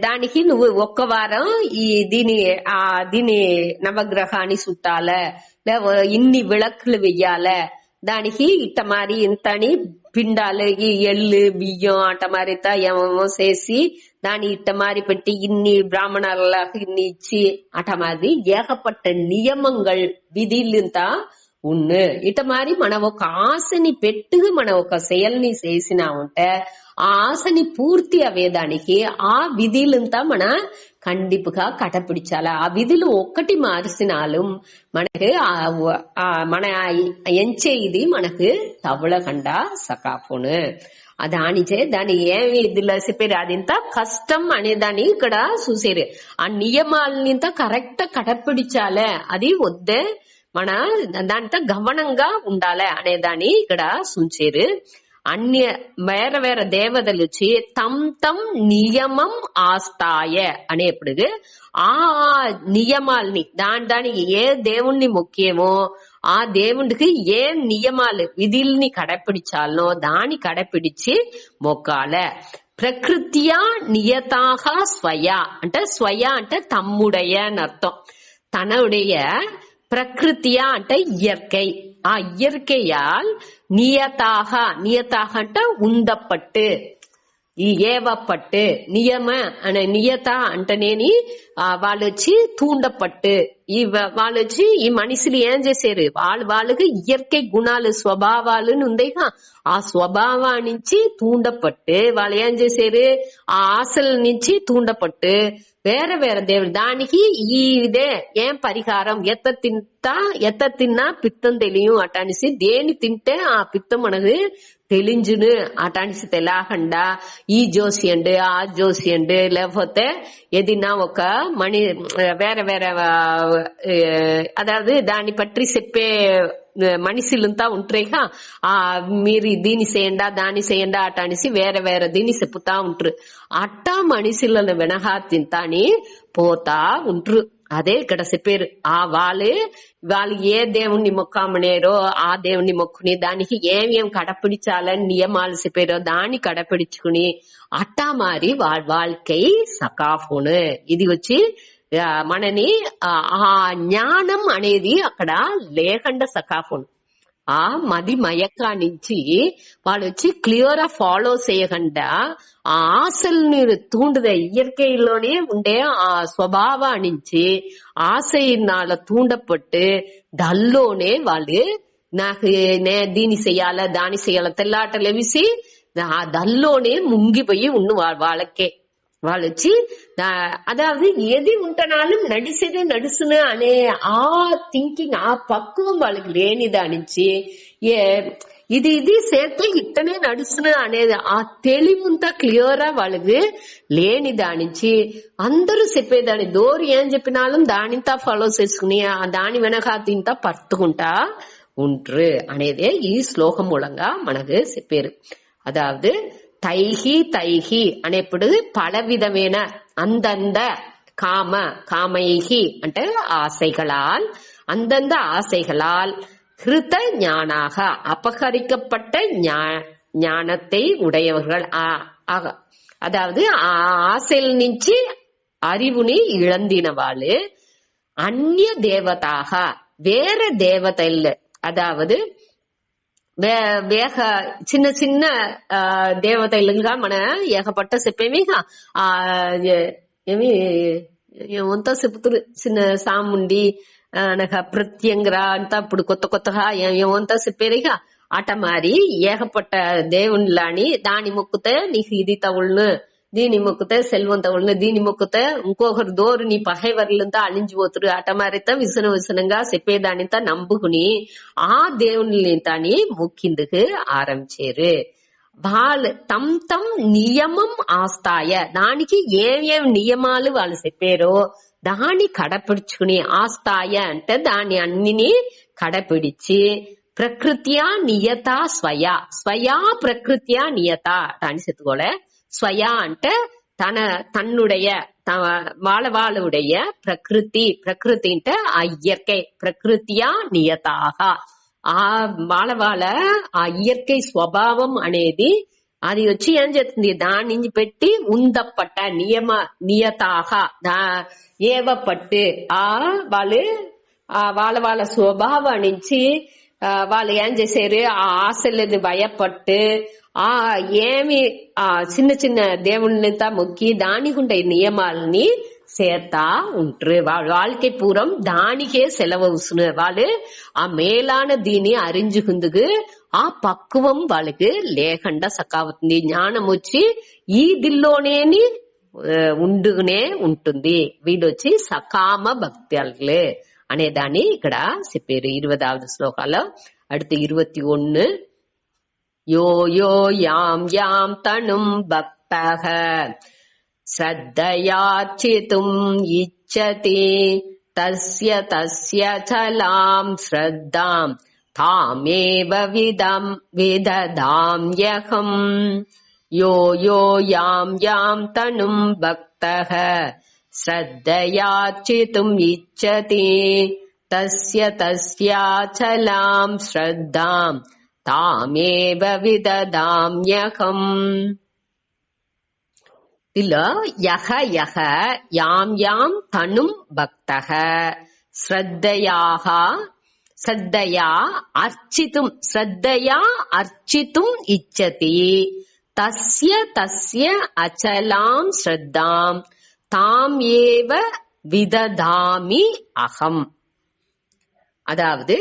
దానికి నువ్వు ఒక్క వారం ఈ దీని నవగ్రహాన్ని చుట్టాలే, ఇన్ని విளக்குలు వెయ్యాలే, దానికి ఇట్ట మారి ఇంతని పిండాలు ఈ ఎల్లు బియ్యం అట్ట మారితా ఏమేమో చేసి దాని ఇట్ట మారి పెట్టి ఇన్ని బ్రాహ్మణాలకు ఇన్ని ఇచ్చి అట మాది ఏకపట్ట నియమంగా విధిలంతా ఉన్ను. ఇట మారి మన ఒక ఆశని పెట్టుగా మన ఒక செயల్ని చేసినా ఉంటే ఆ ఆశని పూర్తి అవేదానికి ఆ విధులంతా మన కండిపుగా కటపిడిచాల. ఆ విధులు ఒక్కటి మార్చినాலும் మనకు మన ఎంచే ఇది మనకు తవళకుండా సకాపును. దానిచే దాని ఏమి ఇదిలో చెప్పారు అదింత కష్టం అనేదాన్ని ఇక్కడ చూసారు. ఆ నియమాలనింత కరెక్ట్ కటపిడిచాలే, అది వద్దే మన దాంతో గమనంగా ఉండాలి అనేదాన్ని ఇక్కడ సూచారు. అన్య వేరే వేరే దేవతలు వచ్చి తమ్ నియమం ఆస్తాయ అనేప్పుడు ఆ నియమాల్ని దానికి ఏ దేవుణ్ణి ముఖ్యమో ఆ దేవుడికి ఏ నియమాలు విధుల్ని కడపిడిచాలనో దాన్ని కడపిడిచి మొక్కాలే. ప్రకృత్యా నియతాగా స్వయ అంటే స్వయ అంటే తమ్ముడయ్య అని అర్థం. తనుடைய ప్రకృతియా అంటే ఇయற்கை, ఆ ఇయற்கையால் నియతాக అంటే ఉండపట్టు ఈ ఏవపట్టు నియమ అనే నియత అంటేనేని వాళ్ళు వచ్చి తూండపట్టు ఈ వాళ్ళు వచ్చి ఈ మనుషులు ఏం చేశారు వాళ్ళకి ఇయற்கை గుణాలు స్వభావాలు ఉందేగా ఆ స్వభావం నుంచి తూండపట్టు వాళ్ళు ఏం చేశారు ఆ ఆశల నుంచి తూండపట్టు వేరే వేరే దేవుడు దానికి ఈ ఇదే ఏం పరిహారం ఎత్త తిన్నా పిత్తం తెలియం అటానిసి దేని తింటే ఆ పిత్తం మనకు తెలింజును అటానిసి తెలియకుండా ఈ జోసియండు ఆ జోసియండు లేకపోతే ఏదైనా ఒక వేరే వేరే అదావదు దాన్ని పట్టి చెప్పే మనుషులంతా ఉంటారుగా ఆ మీరు దీన్ని చేయండా దాన్ని చేయండా అట అనేసి వేరే వేరే దీన్ని చెప్పుతా ఉంటారు. అట్టా మనుషులను వెనహా తింటాని పోతా ఉంటారు. అదే ఇక్కడ చెప్పారు. ఆ వాళ్ళు ఏ దేవుణ్ణి మొక్కమనేరో ఆ దేవుణ్ణి మొక్కుని దానికి ఏమేం కడపిడిచాలని నియమాలు చెప్పారో దాన్ని కడపిడించుకుని అట్టా మారి వాళ్ళకై సకాఫోను ఇది వచ్చి మనని ఆ జ్ఞానం అనేది అక్కడ లేకుండా సకాఫోను ఆ మది మయక్క నుంచి వాళ్ళు వచ్చి క్లియర్ గా ఫాలో చేయకుండా ఆ ఆశల్ని తూండదే ఇయற்கைలోనే ఉండే ఆ స్వభావా నుంచి ఆశయినాల తూండపట్టు దల్లోనే వాళ్ళు నాకు దీని చెయ్యాలా దాని చెయ్యాలా తెల్లాటలు వేసి ఆ దల్లోనే ముంగిపోయి ఉన్న వాళ్ళకే వాళ్ళు వచ్చి అదావదు ఏది ఉంటనాலும் నడిసేదే నడుస్తున్నా అనే ఆ థింకింగ్ ఆ పక్వం వాళ్ళకి లేని దానించి ఇది చేస్తే ఇట్టనే నడుస్తున్నా అనేది ఆ తెలివంతా క్లియరా వాళ్ళకి లేని దానించి అందరూ చెప్పేదాన్ని దోరు ఏం చెప్పినాலும் దానింతా ఫాలో చేసుకుని దాని వెనక తింతా పట్టుకుంటా ఉంట్రు అనేదే ఈ శ్లోకం మూలంగా మనకు చెప్పారు. అదావదు தைஹி అనేప్పుడు పల విధమైన అందంద కామైహి అంటే ஆசைகளால் அந்தந்த ஆசைகளால் கிருத ஞானாக அபகரிக்கப்பட்ட ஞானத்தை உடையவர்கள் அதாவது ஆசையில் నుంచి அறிவுని இழந்தின వాళ్ళు అన్య దేవతాக వేర దేవతలు అదావదు చిన్న చిన్న దేవతలుగా మన ఏకపట్ట చెప్పేమిగా ఏమి ఏమంతా చెప్తారు చిన్న సాముండి అనగా ప్రత్యంగర అంతా ఇప్పుడు కొత్తగా ఏమంతా చెప్పారుగా అట మారి ఏకపట్ట దేవుళ్ళని దాని మొక్కుతే నీకు ఇది తవుళ్ళు దీని మొక్కుతే సెల్వం తగులును, దీని మొక్కుతే ఇంకొకరు దోరు నీ పహైవర్లంతా అలించిపోతురు అటమారిత విసనంగా చెప్పేదానింతా నమ్ముకుని ఆ దేవుని తాని మొక్కిందుకు ఆరంభించారు. వాళ్ళు తమ్ నియమం ఆస్తాయ, దానికి ఏమేం నియమాలు వాళ్ళు చెప్పారో దాన్ని కడపిడుచుకుని, ఆస్తాయ అంటే దాన్ని అన్నిని కడపిడిచి, ప్రకృత్యా నియత స్వయా ప్రకృత్యా నియత దాన్ని చెప్పుకోలే. స్వయా అంటే தன்னுடைய వాళ్ళుடைய ప్రకృతి అంటే ఆ ఇయற்கை, ప్రకృత్యా నియతాహ ఆ వాళ్ళ ఆ ఇయற்கை స్వభావం అనేది అది వచ్చి ఏం చేస్తుంది, దాని నుంచి పెట్టి ఉందప్పట నియతాహ ఏవపట్టు ఆ వాళ్ళ స్వభావం నుంచి వాళ్ళు ఏం చేశారు, ఆ ఆశలని భయపట్టు ఆ ఏమి ఆ చిన్న చిన్న దేవుళ్ళంతా మొక్కి దానికి ఉండే నియమాలని சேர்த்தா ఉంటారు. வாழ்க்கை பூரம் దానికే సెలవవుసును. వాళ్ళు ఆ మేలాన దీన్ని అరించుకుందుకు ఆ పక్వం వాళ్ళకి లేకుండా సకావుతుంది. జ్ఞానం వచ్చి ఈ దిల్లోనేని ఉండునే ఉంటుంది. వీడొచ్చి సకామ భక్తులు అనేదాన్ని ఇక్కడ చెప్పారు 20వ శ్లోకాలో. அடுத்து 21 యో యో యాం తనుం భక్తః శ్రద్ధయార్చితుం ఇచ్చతి తస్య చలాం శ్రద్ధాం తామేవ విదదామ్యహం. యో యో యాం తనుం భక్తః శ్రద్ధయార్చితుం ఇచ్చతి తస్య చలాం శ్రద్ధాం తామేవ విదదామ్యహం. ఇలా యహ యాం తనుం భక్తః శ్రద్ధయా అర్చితుం ఇచ్చతి తస్య అచలాం శ్రద్ధాం తాం ఏవ విదదామి అహం. அதாவது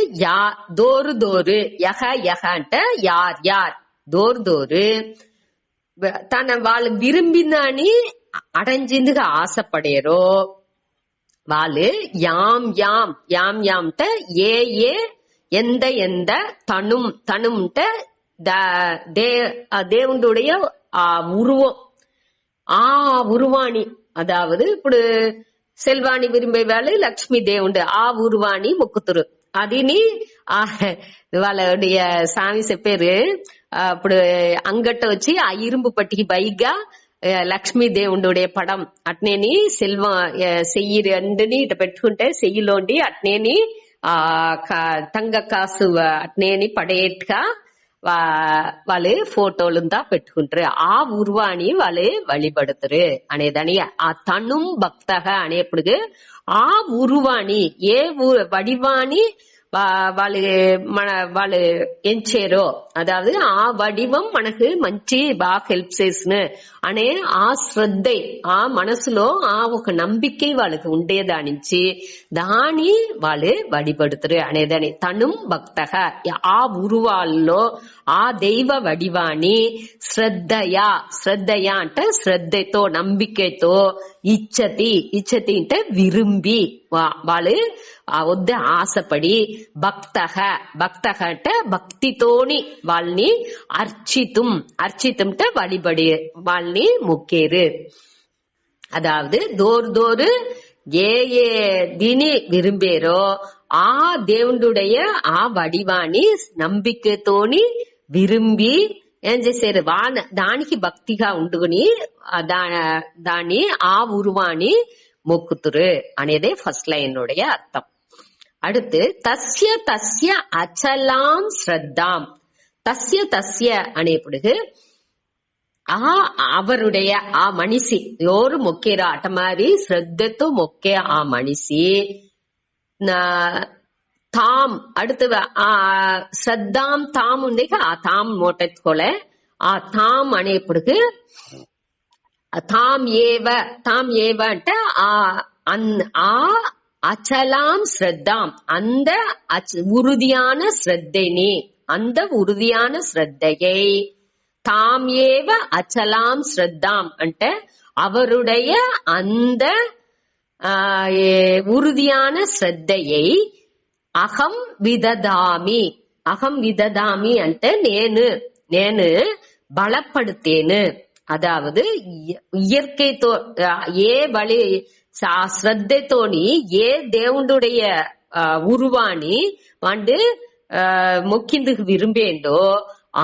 தோறு யக யார் தோறு தன்னை వాళ్ళు விரும்பினானி அடைஞ்சிந்துக்கு ஆசைப்படையரோ వాళ్ళు யாம் ஏ எந்த தனும் దేవుండుடைய உருவம் உருவாணி. அதாவது ఇప్పుడు సెల్వాణి విరింబే వాళ్ళు లక్ష్మీ దేవుండు ఆ ఉరువాణి మొక్కుతురు. అదిని వాళ్ళ సామి చెప్పారు. అప్పుడు అంగట్ట వచ్చి ఆ ఇరుంబు పట్టికి పైగా లక్ష్మీ దేవుండుడే పడం అట్నేని సెయ్యి రెండుని ఇట పెట్టుకుంటే సెయ్యిలోండి అట్నేని తంగ కాసు అట్నేని పడేట్టుగా వాళ్ళు ఫోటోలంతా పెట్టుకుంటారు. ఆ ఉరువాణి వాళ్ళు వழிபடுతారు అనేదాని ఆ తనుం భక్తః అనేప్పుడు ఆ ఉరువాణి ఏ వడివాణి వాళ్ళు ఎంచారో అదాவது ఆ వడివం మనకు మంచి బాగా హెల్ప్ చేసిన అనే ఆ శ్రద్ధ ఆ మనసులో ఆ ఒక నம்பிக்கை వాళ్ళకి ఉండేదానించి దాని వాళ్ళు వడిపడుతారు అనేదాని తనుం భక్తః. ఆ ఉరువాల్లో ఆ దైవ వడివాణి శ్రద్ధయా అంటే శ్రద్ధతో నమ్మికతో ఇచ్చతి అంటే విరుంబి వాళ్ళు వద్ద ఆశపడి భక్తః అంటే భక్తితోని వాళ్ళని అర్చితం అంటే వழிபడి వాళ్ళని మొక్కేరు. అదాவது దోరు ఏ దీని విరుంబేరో ఆ దేవుండుடைய ఆ వడివాణి నమ్మికతోని విరుంబి ఏం చేశారు దానికి భక్తిగా ఉండుకుని దాన్ని ఆ ఉరువాణి మొక్కుతురు అనేదే ఫస్ట్ లైన్ అర్థం. அடுத்து தஸ்ய அச்சலாம் ஸ்ரத்தாம். தஸ்ய అనేప్పుడు அவருடைய ఆ మనిషి ఎవరు మొక్కేరా అట మరి శ్రద్ధతో మొక్కే ఆ మనిషి తామ్ அடுத்து శ్రద్ధాం తామ్ ఉంది ఆ తామ్ నోటెత్తుకోలే. ఆ తామ్ అనేప్పుడు తామ్ ఏవ అంటే ఆ அச்சலாம் ஸ்ரத்தாம் அந்த உறுதியான ஸ்ரத்தையை తాం ఏవ అచలాం శ్రద్ధాం అంటే அவருடைய அந்த உறுதியான శ్రద్ధயை అహం విదదామి. అహం విదదామి అంటే నేను బలపడితేను. అదావదు ఇయற்கைతో ఏ బలి శ్రద్ధతోని ఏ దేవుడుடைய ఉరువాణి వాడు మొక్కిందుకు విరుంబేండో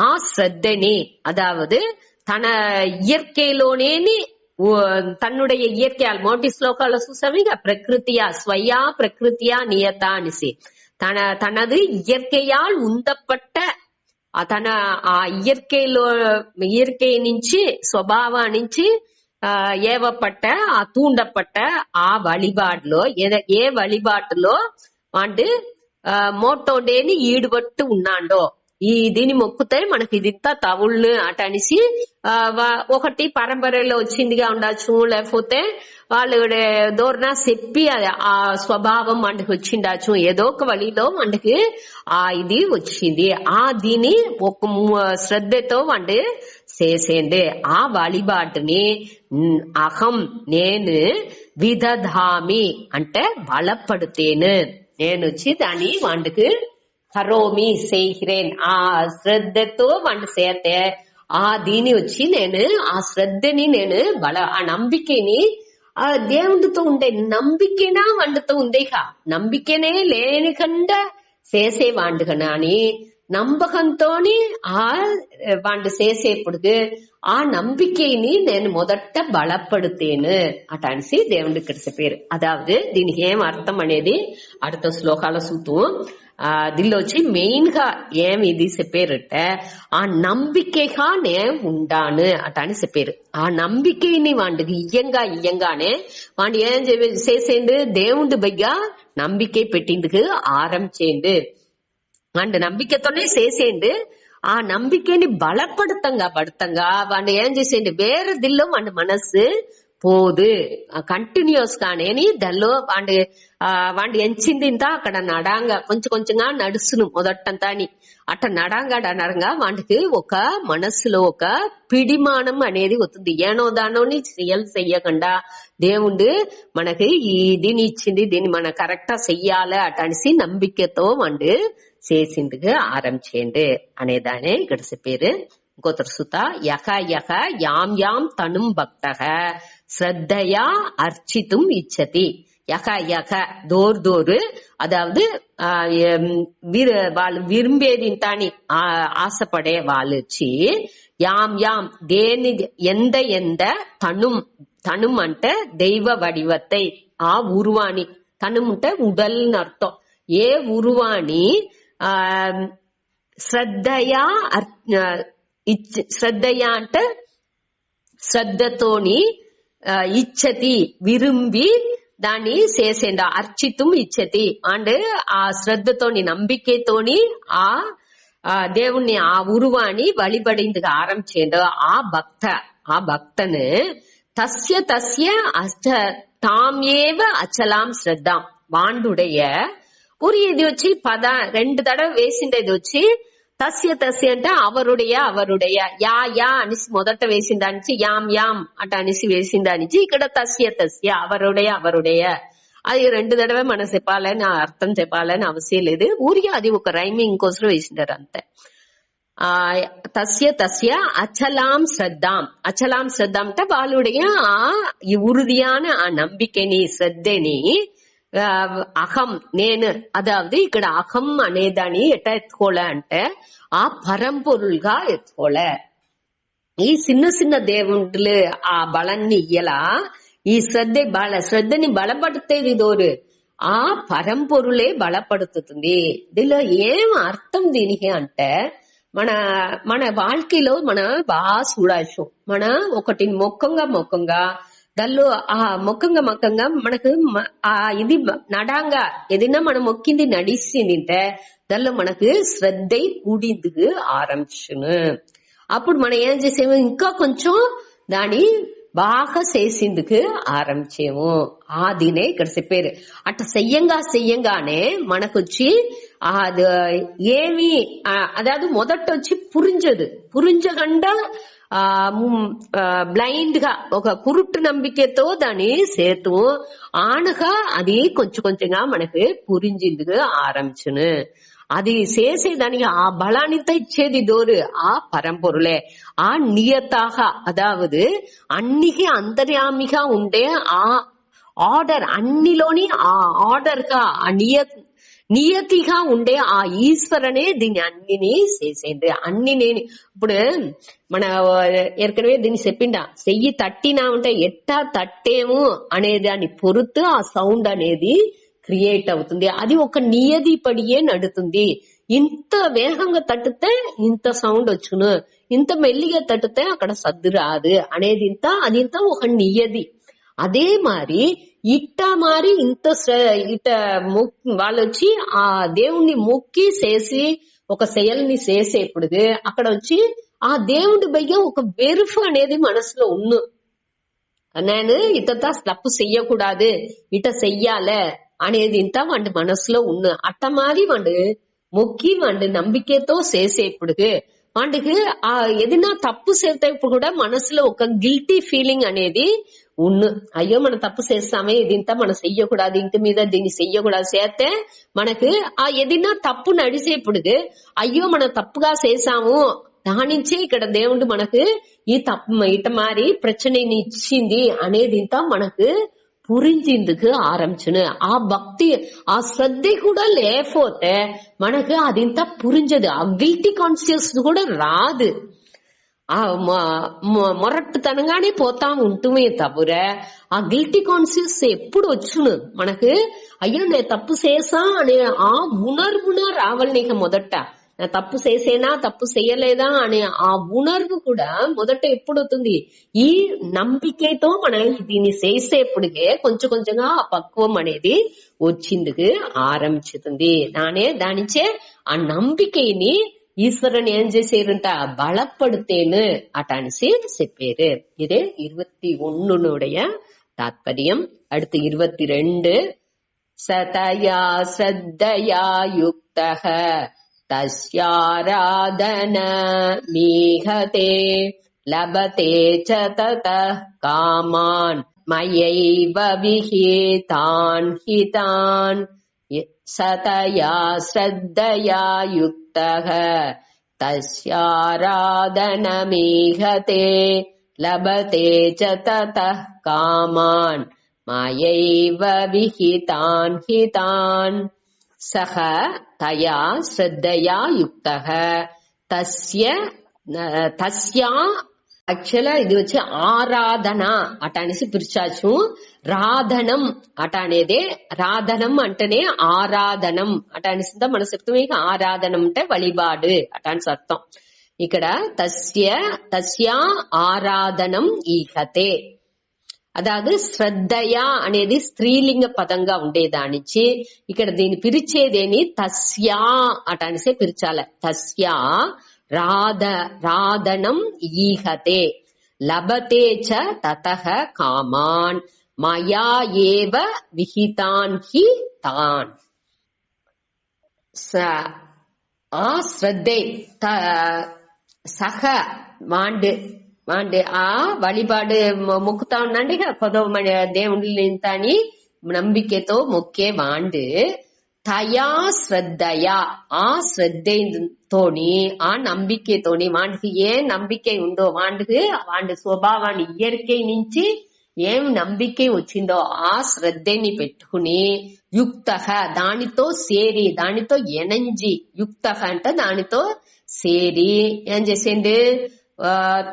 ఆ శ్రద్ధని అదావదు తన ఇయற்கைలోనేని తన్నుடைய ఇయற்கைయాల్ మోటి శ్లోకాల్లో చూసామిగా ప్రకృతియా స్వయా ప్రకృతియా నియత అనిసి తనది ఇయற்கையால் உந்தப்பட்ட తన ఆ ఇయற்கை నుంచి స్వభావం నుంచి ఏవப்பட்ட ఆ తూండப்பட்ட ఆ వழிபாடுలో ఏ వழிபாటులో వాడు మోటోడేని ఈడుబట్టు ఉన్నాడో ఈ దీని మొక్కుతే మనకి ఇదింత తవుళ్ళు అట అనేసి ఒకటి పరంపరలో వచ్చిందిగా ఉండొచ్చు, లేకపోతే వాళ్ళు దూరనా చెప్పి ఆ స్వభావం మనకి వచ్చిండచ్చు, ఏదో ఒక వழிలో మనకి ఆ ఇది వచ్చింది. ఆ దీని ఒక శ్రద్ధతో వండి చేసేండి ఆ వழிபாటుని అహం నేను విదధామి అంటే బలపడితేను నేను వచ్చి దాన్ని వండుకు కరోమి செய்கிறேன். ఆ శ్రద్ధతో వంట చేస్తే ఆ దీని వచ్చి నేను ఆ శ్రద్ధని నేను ఆ నంబికని ఆ దేవుడితో ఉండే నంబికేనా వండుతూ ఉండేగా నంబికేనే లేనికండా చేసేవాండు కానీ నమ్మకంతోని ఆ వాడు చేసేప్పుడు ఆ నంబికేని నేను మొదట బలపడితేను అట అనేసి దేవుడు ఇక్కడ చెప్పారు. అదావదు దీనికి ఏం అర్థం అనేది அடுத்த శ్లోకాల చూద్దాం. దీనిలో వచ్చి మెయిన్ గా ఏమి ఇది చెప్పారంటే ఆ నంబికేగా నే ఉండాను అట అని చెప్పారు. ఆ నంబికేని వాడికి ఇయ్యంగానే వాడు ఏం చేసేండు దేవుడి బగ్గా నంబికే పెట్టిందుకు ఆరంభించేండు వాడి నంబికతోనే చేసేండు. ఆ నంబికేని బలపడతంగా వాడు ఏం చేసేండు వేరే దిల్లో వాడి మనస్సు పోదు కంటిన్యూస్ గానే దల్లో వాడి ఎంచింది ఇంత అక్కడ నడంగా కొంచెంగా నడుస్తును మొదటంతా అని అట్ట నడంగా వాడికి ఒక మనస్సులో ఒక పిడిమానం అనేది వస్తుంది. ఏనో దానోని రియల్ చెయ్యకుండా దేవుడు మనకి ఈ దీని ఇచ్చింది దీన్ని మన కరెక్టా చెయ్యాలి అట అనేసి నంబికతో వాడు చేసిందిగా ఆరంభించేయండి అనేదానే ఇక్కడ చెప్పారు. ఇంకొకరు సుత యక యాం తనుం భక్త శ్రద్ధయా అర్చితుం ఇచ్చతి. యక దోరు అదావదు వాళ్ళు విరుంబేదింతాని ఆశపడే వాళ్ళు వచ్చి యాం దేని ఎంద తనుం అంటే దైవ వడివத்தை ఆ ఉరువాణి తనుం అంటే ఉడల్ అర్థం. ఏ ఉరువాణి శ్రద్ధయా అంటే శ్రద్ధతోని ఇచ్చతి విరుంబి దాన్ని చేసేండ అర్చితం ఇచ్చతి అండ్ ఆ శ్రద్ధతోని నంబికేతోని ఆ దేవుణ్ణి ఆ ఉరువాణి వழிபடிந்து ఆరంభించేండ ఆ భక్తను తస్య తాం ఏవ అచలాం శ్రద్ధాం వాండుடைய ஒரு ఇది వచ్చి రెండు தடவை వేసిండేది వచ్చి తస్య అంటే అవరుடைய యా అనిసి మొదట వేసిందానిచి యాం అట అనిసి వేసిందానిచి ఇక్కడ తస్య అవరుடைய అది రెండు దడవే మనం చెప్పాలని అర్థం చెప్పాలని అవసరం లేదు. ఊరికే అది ఒక రైమింగ్ కోసం వేసిండారు అంతే. తస్య అచలాం శ్రద్ధాం అంటే వాళ్ళుடைய ఈ ఉరుదియాన ఆ నంబికని శ్రద్ధని అహం నేను అదావదు ఇక్కడ అహం అనేదాన్ని ఎట్ట ఎత్తుకోలే అంటే ఆ పరంపొరులుగా ఎత్తుకోలే. ఈ చిన్న దేవుళ్ళు ఆ బలాన్ని ఇయ్యలా ఈ శ్రద్ధని బలపడుతుంది దోరు ఆ పరంపొరులే బలపడుతుంది. దీనిలో ఏం అర్థం దీనికి అంటే మన வாழ்க்கைలో మన బాగా చూడచ్చు. మన ఒకటి మొక్కంగా దానిలో ఆ మొక్కంగా మనకు ఆ ఇది నడంగా ఏదైనా మనం మొక్కింది నడిచిందింటే దానిలో మనకు శ్రద్ధ కూడిందుకు ఆరంభించును. అప్పుడు మనం ఏం చేసేమో ఇంకా కొంచెం దాన్ని బాగా చేసిందుకు ఆరంభించేము. ఆ దీనే ఇక్కడ చెప్పారు. అట్ట చెయ్యంగానే మనకొచ్చి అది ఏమి అదాదు మొదట వచ్చి పురించకుండా బ్లైండ్ గా ఒక కురుట్టు నంబికతో దాని సేతు ఆనగా అది కొంచెం కొంచెంగా మనకి పురింజిందుకు ఆరంభించును. అది చేసేదానికి ఆ బలాన్నితో ఇచ్చేది దోరు ఆ పరంపొరులే ఆ నియతాக అదావదు అన్నికి అంతర్యామిగా ఉండే ఆ ఆర్డర్ అన్నిలోని ఆ ఆర్డర్ గా ఆ నియతిగా ఉండే ఆ ఈశ్వరనే దీన్ని అన్నిని చేసేది. అన్ని నేను ఇప్పుడు మన ఏర్కనవే దీన్ని చెప్పిండా చెయ్యి తట్టినా ఉంటే ఎట్టా తట్టేము అనే దాన్ని పొరుతూ ఆ సౌండ్ అనేది క్రియేట్ అవుతుంది. అది ఒక నియతి పడియే నడుతుంది. ఇంత వేగంగా తట్టితే ఇంత సౌండ్ వచ్చును, ఇంత మెల్లిగా తట్టితే అక్కడ సద్దు రాదు అనేది అదింత ఒక నియతి. అదే మరి ఇట్ట మారి ఇంత ఇట వాళ్ళు వచ్చి ఆ దేవుణ్ణి మొక్కి చేసి ఒక செயల్ని చేసేప్పుడు అక్కడ వచ్చి ఆ దేవుడి పైగా ఒక వెరుపు అనేది మనసులో ఉన్ను. నేను ఇతతా తప్పు చెయ్యకూడదు ఇట చెయ్యాలే అనేది ఇంత వాడి మనసులో ఉన్ను. అట్ట మారి వాడు మొక్కి వాడి నంబికతో చేసేప్పుడు వాడికి ఆ ఏదైనా తప్పు చేసేటప్పుడు కూడా మనసులో ఒక గిల్టీ ఫీలింగ్ అనేది ఉన్ను. అయ్యో మనం తప్పు చేస్తామే ఇదింతా మనం చెయ్యకూడదు, ఇంటి మీద దీన్ని చెయ్యకూడదు చేస్తే మనకు ఆ ఏదైనా తప్పు నడిచేప్పుడు అయ్యో మనం తప్పుగా చేసాము దానించే ఇక్కడ దేవుడు మనకు ఈ తప్పు ఇట మారి ప్రచనని ఇచ్చింది అనేది మనకు పురించేందుకు ఆరంభించును. ఆ భక్తి ఆ శ్రద్ధ కూడా లేకపోతే మనకు అదింత పురించదు. ఆ గిల్టీ కాన్షియస్ కూడా రాదు. ఆ మొరట్టుతనంగానే పోతా ఉంటుమే తప్పుర ఆ గిల్టీ కాన్షియస్ ఎప్పుడు వచ్చును మనకు. అయ్యో నేను తప్పు చేసా అనే ఆ ఉణర్వున రావాలి నీకు మొదట. తప్పు చేసేనా తప్పు చేయలేదా అనే ఆ ఉణర్వు కూడా మొదట ఎప్పుడు అవుతుంది ఈ నంబికతో మనం దీన్ని చేసేప్పుడుకే కొంచెం కొంచెంగా ఆ పక్వం అనేది వచ్చిందుకు ఆరంభించుతుంది. దానిచే ఆ నంబికని ఈశ్వరుని ఏం చేసేరంట బలப்படுத்தேன்னு అటనిసి చెప్పారు. ఇదే 21 தாத்பரியம். அடுத்து 22 சதயா ஸ்ரத்தயா யுக்தஹ தஸ்யாராதன மீஹதே லபதே ச ததः காமான் மயைவ விஹிதான் ஹிதான். சதயா ஸ்ரத்தயா யுக்தஹ தஸ்யாராதனமீஹதே லபதே ச ததः காமான் மயைவ விஹிதான் ஹிதான். சஹ தயா ஸ்ரத்தயா யுக்தஹ தஸ்யா యాక్చువల్గా ఇది వచ్చి ఆరాధన అట అనేసి పిలిచాచ్చు. రాధనం అట అనేది రాధనం అంటేనే ఆరాధనం అట అనేసి మన చెప్తాం. ఆరాధనం అంటే వழிபாடு అట అని అర్థం. ఇక్కడ తస్యా ఆరాధనం ఈహతే అదాదు శ్రద్ధయా అనేది స్త్రీలింగ పదంగా ఉండేదానిచ్చి ఇక్కడ దీన్ని పిలిచేదేని తస్యా అట అనేసి పిలిచాల. తస్యా రాధనం ఈహతే లభతే చ తతః కామాన్ మయా ఏవ విహితాన్ హి తాన్. ఆ శ్రద్ధే సహ వాండు ఆ వழிபாடு మొక్కుతా ఉన్నాండి దేవుళ్ళని నంబికతో మొక్కే వాండు తయా శ్రద్ధయా ఆ శ్రద్ధతోని ఆ నంబికతోని వాడికి ఏ నంబిక ఉందో వాడి స్వభావాన్ని ఇయర్కై నుంచి ఏం నంబిక వచ్చిందో ఆ శ్రద్ధని పెట్టుకుని యుక్తః దానితో సేరి దానితో ఎనంజి యుక్తః అంటే దానితో సేరి ఏం చేసిండు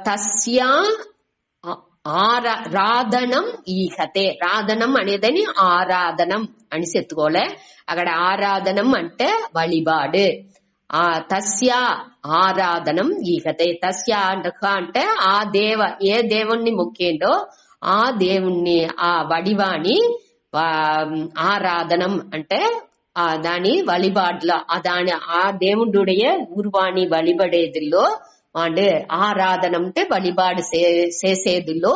తస్యా రాధనం ఈహతే. రాధనం అనేదని ఆరాధనం అని చెప్పుకోలే. అక్కడ ఆరాధనం అంటే వழிபாடு. ఆ తస్యా ఆరాధనం ఈహతే. తస్యా అంటే ఆ ఏ దేవుణ్ణి మొక్కేండో ఆ దేవుణ్ణి ఆ వడివాణి ఆరాధనం అంటే దాని వழிபாடுல ఆ దేవుడుடைய ఊర్వాణి వழிபడేదిలో వాడు ఆరాధన అంటే వழிபாடு చేసేదిలో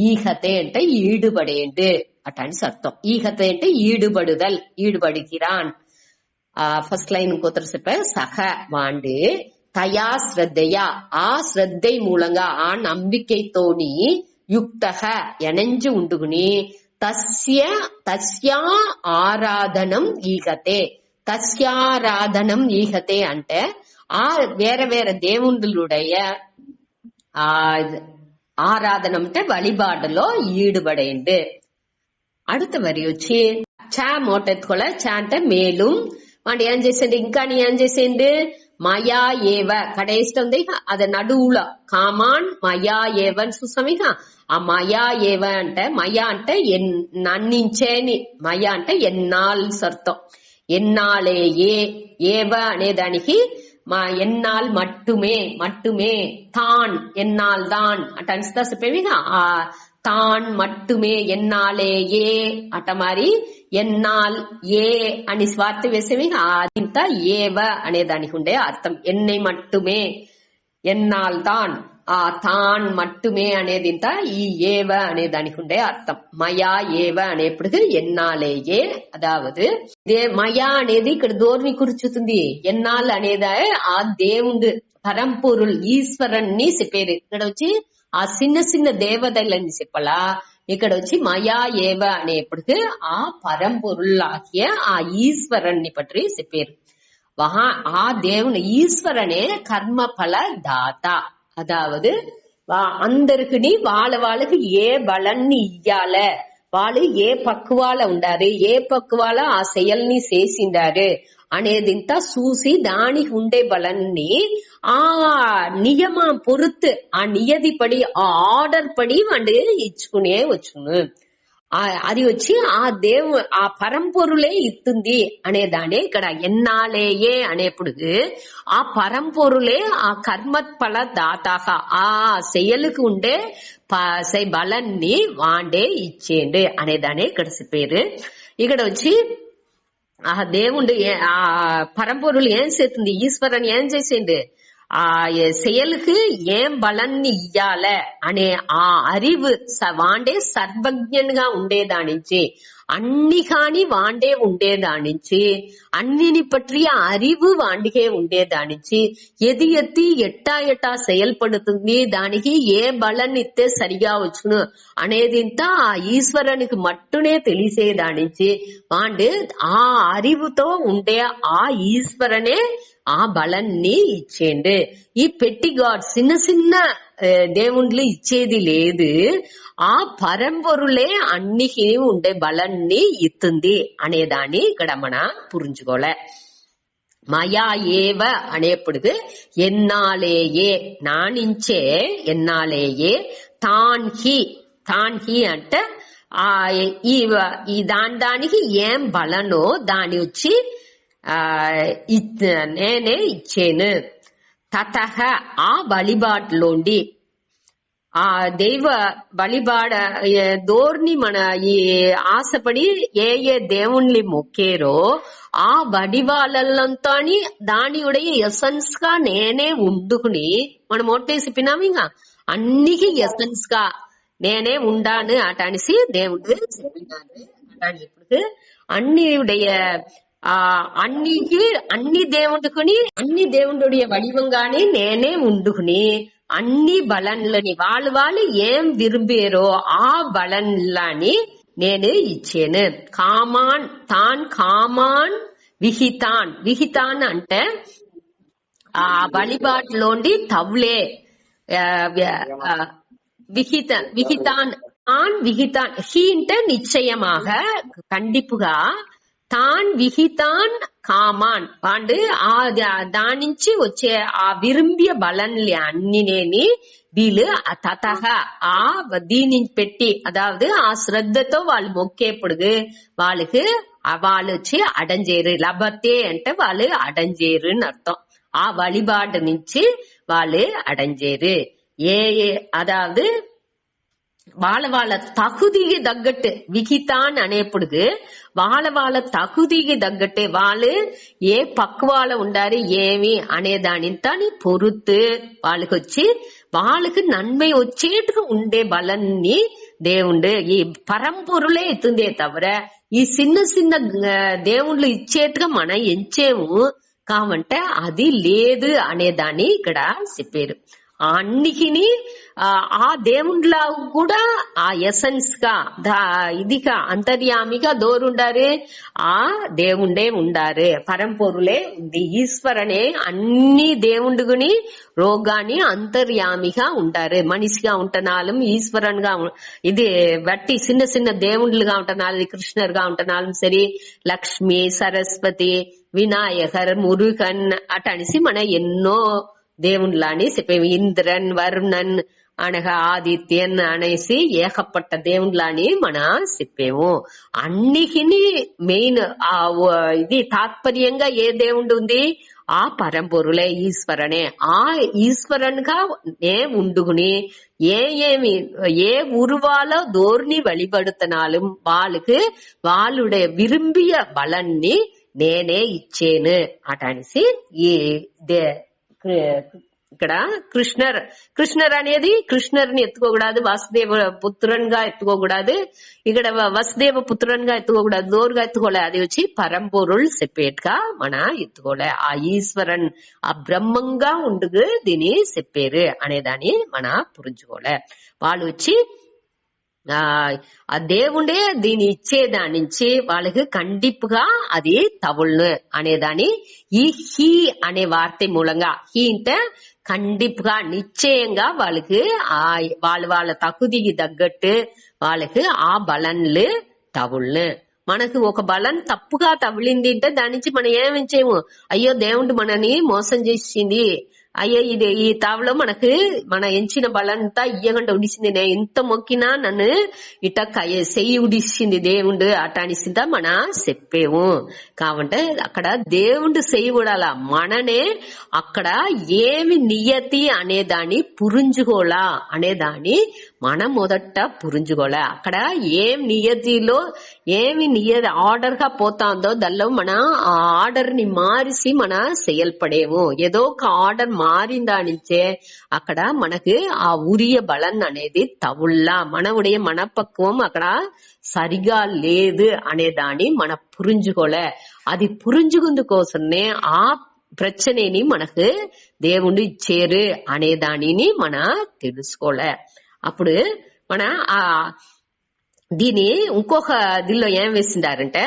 ఈహతే అంటే ఈడుబడేండు అటని అర్థం. ఈహతే అంటే ఈడుబడుదల్ ఈడుబడికిరాన్. ఫస్ట్ లైన్ కూతురు చెప్పే సహ వాండు తయా శ్రద్ధయా ఆ శ్రద్ధை మూలంగా ఆ நம்பிக்கைతోని యుక్తః ఎనంజు ఉండుకుని తస్యా ఆరాధనం ఈగతే తస్యారాధనం ఈగతే అంటే ఆ వేరే వేరే దేవుళ్ళుடைய ஆராதனம் வழிபாடுல ஈடுபடைந்து. அடுத்த வரி వచ్చి చా మోటెత్తుకోలే చా అంటే మేலும் వాడు ఏం చేసిండు ఇంకా నీ ఏం చేసిండు మయా ఏవ కడేస్ట్ ఉంది అది నడువుల కామాన్ మయా ఏవని చూసామిక ఆ మయా ఏవ అంటే మయా అంటే నన్నించేని మయా అంటే ఎన్నాళ్ళు అర్థం ఎన్నాళ్ళే ఏవ అనేదానికి ఎన్నాల్ మట్టుమే తాన్ ఎన్నాల్ దాన్ అట అనిస్తా చెప్పేవిగా ఆ తాన్ మట్టుమే ఎన్నాలే ఏ అట మరి ఎన్నాల్ ఏ అని స్వార్థ వేసేవిగా అదింత ఏవ అనేదానికి ఉండే అర్థం ఎన్నై మట్టుమే ఎన్నాల్ దాన్ ఆ తాన్ మట్టుమే అనేదింత ఈ ఏవ అనేదానికి ఉండే అర్థం మయా ఏవ అనేప్పటికి ఎన్నాలేయే అదావదు మయా అనేది ఇక్కడ దోర్ని కూర్చుతుంది ఎన్నాళ్ళు అనేదా ఆ దేవుడు పరంపొరుల్ ఈశ్వరన్ని చెప్పేది ఇక్కడ వచ్చి ఆ చిన్న చిన్న దేవతలని చెప్పలా ఇక్కడ వచ్చి మయా ఏవ అనేప్పటికి ఆ పరంపొరుளாகிய ఆ ఈశ్వరన్ని పற்றி చెప్పారు ఆ దేవుని ఈశ్వరనే కర్మ ఫల దాత అదావదు అందరికి వాళ్ళకి ఏ బలాన్ని ఇయ్యాల వాళ్ళు ఏ పక్కువాల ఉండారు ఏ పక్కువాల ఆ செயల్ని చేసిండారు అనేదింతా చూసి దానికి ఉండే బలాన్ని ఆ నియమం పొరుத்து ఆ నియది పడి ఆ ఆర్డర్ పడి వాళ్ళు ఇచ్చుకునే వచ్చును అది వచ్చి ఆ ఆ పరంపొరులే ఇస్తుంది అనేదానే ఇక్కడ ఎన్నాలేయే అనేప్పుడు ఆ పరంపొరులే ఆ కర్మఫల దాతాక ఆ செயலுக்கு ఉండే బలాన్ని వాండే ఇచ్చేండు అనేదానే ఇక్కడ చెప్పారు ఇక్కడ వచ్చి ఆ దేవుడు ఆ పరంపొరులు ఏం చేస్తుంది ఈశ్వరన్ ఏం చేసిండు ఆ செயலுக்கு ఏం బలాన్ని ఇయ్యాల అనే ఆ அறிவு వాండే సర్వజ్ఞంగా ఉండేదానించి అన్ని కాని వాండే ఉండేదానించి అన్నిని పற்றிய அறிவு వాండికే ఉండేదానించి ఎది ఎత్తి ఎట్టా செயல்படுతుంది దానికి ఏ బలాన్ని ఇస్తే సరిగా వచ్చును అనేదింత ఆ ఈశ్వరునికి మట్టునే తెలిసేదానించి వాండు ఆ அறிவுతో ఉండే ఆ ఈశ్వరనే ఆ బలాన్ని ఇచ్చేండు ఈ పెట్టి గాడ్ చిన్న చిన్న దేవుళ్ళు ఇచ్చేది లేదు ఆ పరంపొరులే అన్నికి ఉండే బలాన్ని ఇస్తుంది అనేదాన్ని ఇక్కడ మన పురించుకోలే మయా ఏవ అనేప్పుడు ఎన్నాలేయే నానించే ఎన్నాలేయే తాన్ హి అంటే ఈ దానికి ఏం బలనో దాని వచ్చి నేనే ఇచ్చేను తతహ ఆ వழிபாட்டுలోండి ఆ దైవ వழிபாட దోర్ని మన ఈ ఆశపడి ఏ దేవుణ్ణి మొక్కేరో ఆ వడివాళ్ళంతా దానియుடைய ఎసెన్స్ గా నేనే ఉండుకుని మనం ఓటేసి చెప్పినాము ఇంకా అన్నికి ఎసెన్స్ గా నేనే ఉండాను అటనిసి దేవుడు చెప్పినాను అటాని ఇప్పుడు అన్నియుடைய అన్ని దేవుడుకుని అన్ని దేవుడుடைய వడివంగానే నేనే ఉండుకుని అన్ని బలన్లని వాళ్ళు ఏం విరుంబేరో ఆ బలన్లని నేను ఇచ్చాను కామాన్ విహితాన్ అంటే ఆ వழிபாட்டுలోండి తవ్లే విహితాన్ హీ అంటే నిశ్చయமாக కండిపుగా తాన్ విహితాన్ కామాన్ వాడు దాని నుంచి వచ్చే ఆ విరుంబియ బలన్లే అన్నినేని వీళ్ళు తతహ ఆ దీని పెట్టి అదావదు ఆ శ్రద్ధతో వాళ్ళు మొక్కేప్పుడు వాళ్ళకి వాళ్ళు వచ్చి అడంజేరు లభతే అంటే వాళ్ళు అడంజేరు అని అర్థం ఆ వழிபாடு నుంచి వాళ్ళు అడంజేరు అదావదు వాళ్ళ తகுதிக்கு తగ్గట్టు విహితాన్ అనేప్పుడు వాళ్ళ తகுதிக்கு తగ్గట్టు వాళ్ళు ఏ పక్వాల ఉండాలి ఏమి అనే దానిని పొరుతు వాళ్ళకి వచ్చి వాళ్ళకి నన్மை వచ్చేట్టుగా ఉండే బలాన్ని దేవుండు ఈ పరంపొరులే ఇస్తుందే తవర ఈ చిన్న చిన్న దేవుళ్ళు ఇచ్చేట్టుగా మనం ఎంచేము కావంటే అది లేదు అనేదాన్ని ఇక్కడ చెప్పారు. అన్నిటిని ఆ దేవుళ్ళ కూడా ఆ ఎసెన్స్ గా ఇదిగా అంతర్యామిగా దోరుండారు ఆ దేవుండే ఉండారు, పరంపొరులే ఉంది. ఈశ్వరనే అన్ని దేవుండుగుని రోగాన్ని అంతర్యామిగా ఉంటారు. మనిషిగా ఉంటున్నాலும் ఈశ్వరన్గా ఇది బట్టి చిన్న చిన్న దేవుళ్ళుగా ఉంటున్నాలు, కృష్ణర్గా ఉంటున్నాலும் సరే, లక్ష్మి, సరస్వతి, వినాయకర్, మురుగన్ అటనిసి మన ఎన్నో దేవుళ్ళని చెప్పేవి. ఇంద్రన్, వరుణన్ అనగా ఆదిత్యన్ అనేసి ఏకపట్ట దేవుళ్ళని మన చెప్పేము. అన్నిటిని మెయిన్ ఇది తాత్పర్యంగా ఏ దేవుడు ఉంది, ఆ పరంపొరులే ఈశ్వరనే. ఆ ఈశ్వరన్గా ఉండుకుని ఏ ఉருவால దోర్ని వழிபடுத்தினாலும் వాళ్ళకి వాళ్ళుడే విరుంబియ బలాన్ని నేనే ఇచ్చేను అటనిసి ఈ ఇక్కడ కృష్ణర్ అనేది కృష్ణర్ని ఎత్తుకోకూడదు, వాసుదేవ పుత్రన్గా ఎత్తుకోకూడదు, ఇక్కడ వసుదేవ పుత్రన్గా ఎత్తుకోకూడదు, దోరుగా ఎత్తుకోలే. అది వచ్చి పరంపొరుల్ చెప్పేట్టుగా మన ఎత్తుకోలే. ఆ ఈశ్వరన్ ఆ బ్రహ్మంగా ఉండుగు దీని చెప్పారు అనేదాన్ని మన పురించుకోలే. వాళ్ళు వచ్చి ఆ దేవుడే దీని ఇచ్చేదాని నుంచి వాళ్ళకి కండిపుగా అది తవుళ్ళు అనేదాని ఈ హీ అనే వార్త మూలంగా, హీ అంటే కండిపుగా నిశ్చయంగా వాళ్ళకి వాళ్ళ తక్కుదికి తగ్గట్టు వాళ్ళకి ఆ బలన్లు తవుళ్ళు. మనకు ఒక బలం తప్పుగా తగిలింది అంటే దాని నుంచి మనం ఏమేం చేయము, అయ్యో దేవుడు మనని మోసం చేసింది, అయ్యో ఇది ఈ తావలో మనకు మన ఎంచిన బలంతా ఇయ్యగంట ఉడిసింది, నేను ఇంత మొక్కినా నన్ను ఇట చెయ్యి ఉడిసింది దేవుడు అటానిసిందా మన చెప్పేము. కాబట్టి అక్కడ దేవుడు చెయ్యి ఉడాల, మననే అక్కడ ఏమి నియతి అనేదాన్ని పురించుకోలా అనేదాన్ని మనం మొదట పురించుకోలే. అక్కడ ఏం నియతిలో ఏమి ఆర్డర్ గా పోతాందో దానిలో మన ఆ ఆర్డర్ ని మారిసి మన செயல்பడేము. ఏదో ఒక ఆర్డర్ మారిందానించే అక్కడ మనకు ఆ ఉరియ బలం అనేది తవుల్లా, మనవుடைய మనపక్వం అక్కడ సరిగా లేదు అనేదాన్ని మన పురించుకోలే. అది పురించుకుందు కోసమే ఆ ప్రశ్నని మనకు దేవుడు ఇచ్చేరు అనేదానిని మన తెలుసుకోలే. అప్పుడు మన ఆ దీని ఇంకొక దీనిలో ఏం వేసిండారంటే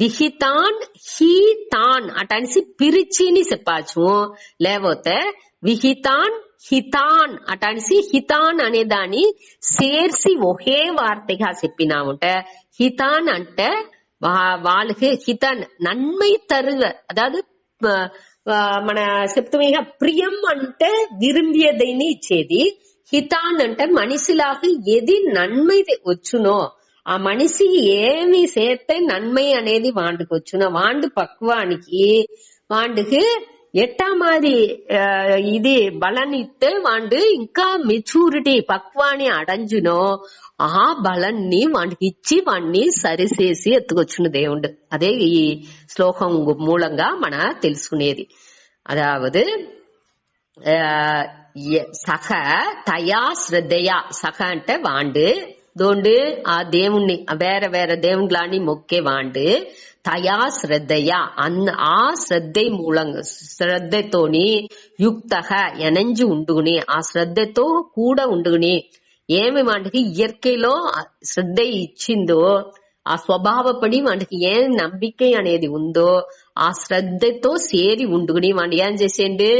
విహితాన్ హీతాన్ అటనిసి పిరిచిని చెప్పచ్చు, లేకపోతే విహితాన్ హితాన్ అటనిసి హితాన్ అనే దాన్ని చేర్చి ఒకే వార్తగా చెప్పినామంటే, హితాన్ అంటే వాళ్ళకి హితాన్ నన్మై తరువ, అదాదు మన చెప్తామేగా ప్రియం అంటే విరుంబియదని ఇచ్చేది, హితాన్ అంటే మనిషిలాగా ఏది నన్మై వచ్చునో ఆ మనిషి ఏమి చేస్తే నన్మై అనేది వాండుకు వచ్చునో వాండు పక్వానికి వాండుకి ఎట్టా మాది ఇది బలాన్ని ఇస్తే వాండు ఇంకా మెచ్యూరిటీ పక్వాన్ని అడంజునో ఆ బలాన్ని వాడికి ఇచ్చి వాడిని సరిచేసి ఎత్తుకొచ్చును దేవుడు. అదే ఈ శ్లోకం మూలంగా మన తెలుసుకునేది. అదావదు సఖ తయా శ్రద్ధయా, సఖ అంటే వాండు దోండు ఆ దేవుణ్ణి వేరే వేరే దేవుళ్ళని మొక్కే వాండు తయా శ్రద్ధయా ఆ శ్రద్ధ మూలంగా శ్రద్ధతోని యుక్త ఎనంజి ఉండుగుని ఆ శ్రద్ధతో కూడా ఉండుగుని ఏమి వాటికి ఇయర్కేలో శ్రద్ధ ఇచ్చిందో ఆ స్వభావపడి వాటికి ఏం నమ్మిక అనేది ఉందో ఆ శ్రద్ధతో సేరి ఉండుగుని వాడు ఏం చేసేండు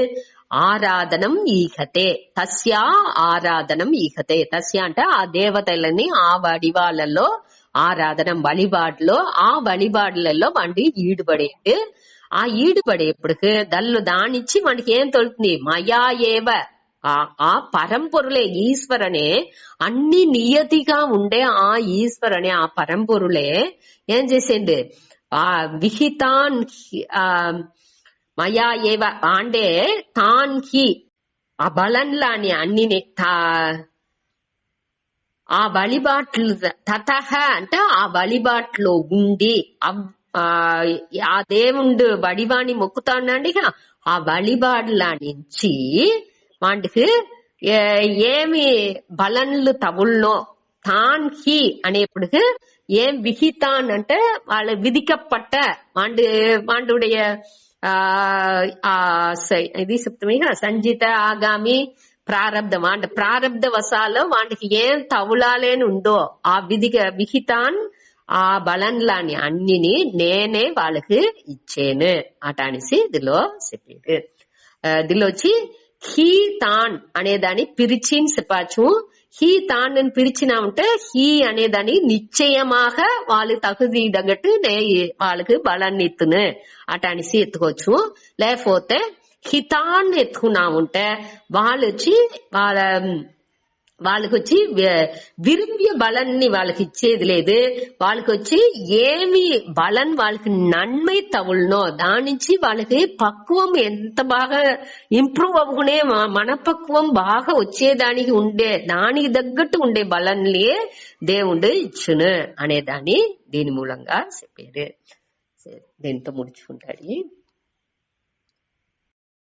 ఆరాధనం ఈహతే, తస్యా ఆరాధనం ఈహతే. తస్య అంటే ఆ దేవతలని ఆ వడివాళ్ళలో ఆరాధనం వழிபாடுలో ఆ వழிபாடுలలో వాడి ఈడుపడేది. ఆ ఈడుపడేప్పటికి దానిచ్చి వాడికి ఏం తొలుతుంది మయా ఏవ ఆ పరంపొరులే ఈశ్వరనే అన్ని నియతిగా ఉండే ఆ ఈశ్వరనే ఆ పరంపొరులే ఏం చేసేండు ఆ విహితాన్ మయా ఏవ అంటే తాన్హి ఆ బలంలాని అన్నిని ఆ వழிபாట్లు తతహ అంటే ఆ వழிபாట్లో ఉండి ఆ దేవుడు వడివాణి మొక్కుతాడండి ఆ వழிபாడులా నుంచి వాటికి ఏమి బలన్లు తవుల్లో తాన్ హి అనేప్పుడు ఏం విహితాన్ అంటే వాళ్ళ విధిக்கப்பట్ట వాండుடைய ఇది చెప్తామే సంజిత ఆగామి ప్రారబ్ధం ప్రారబ్ధ వశాలో వాటికి ఏం తవులాలేని ఉందో ఆ విహితాన్ ఆ బలంలాని అన్నిని నేనే వాళ్ళకి ఇచ్చేను అట అనేసి ఇదిలో చెప్పాడు. దీనిలో వచ్చి హీ తాన్ అనేదాన్ని పిరిచిని చెప్పచ్చు. హీ తాన్ అని పిరిచినా ఉంటే హీ అనేదాన్ని నిశ్చయமாக వాళ్ళు తగుది తగ్గట్టు వాళ్ళకి బలాన్ని ఎత్తును అట అనేసి ఎత్తుకోవచ్చు. లేకపోతే హితాన్ని ఎత్తుకున్నా ఉంటే వాళ్ళకి వచ్చి విరుంబియ బలాన్ని వాళ్ళకి ఇచ్చేది లేదు. వాళ్ళకి వచ్చి ఏమి బలం వాళ్ళకి నన్మై తవులనో దాని నుంచి వాళ్ళకి పక్వం ఎంత బాగా ఇంప్రూవ్ అవ్వకునే మనపక్వం బాగా వచ్చేదానికి ఉండే దానికి తగ్గట్టు ఉండే బలాన్ని దేవుడు ఇచ్చును అనేదాన్ని దీని మూలంగా చెప్పారు. దీంతో ముడుచుకుంటాడు.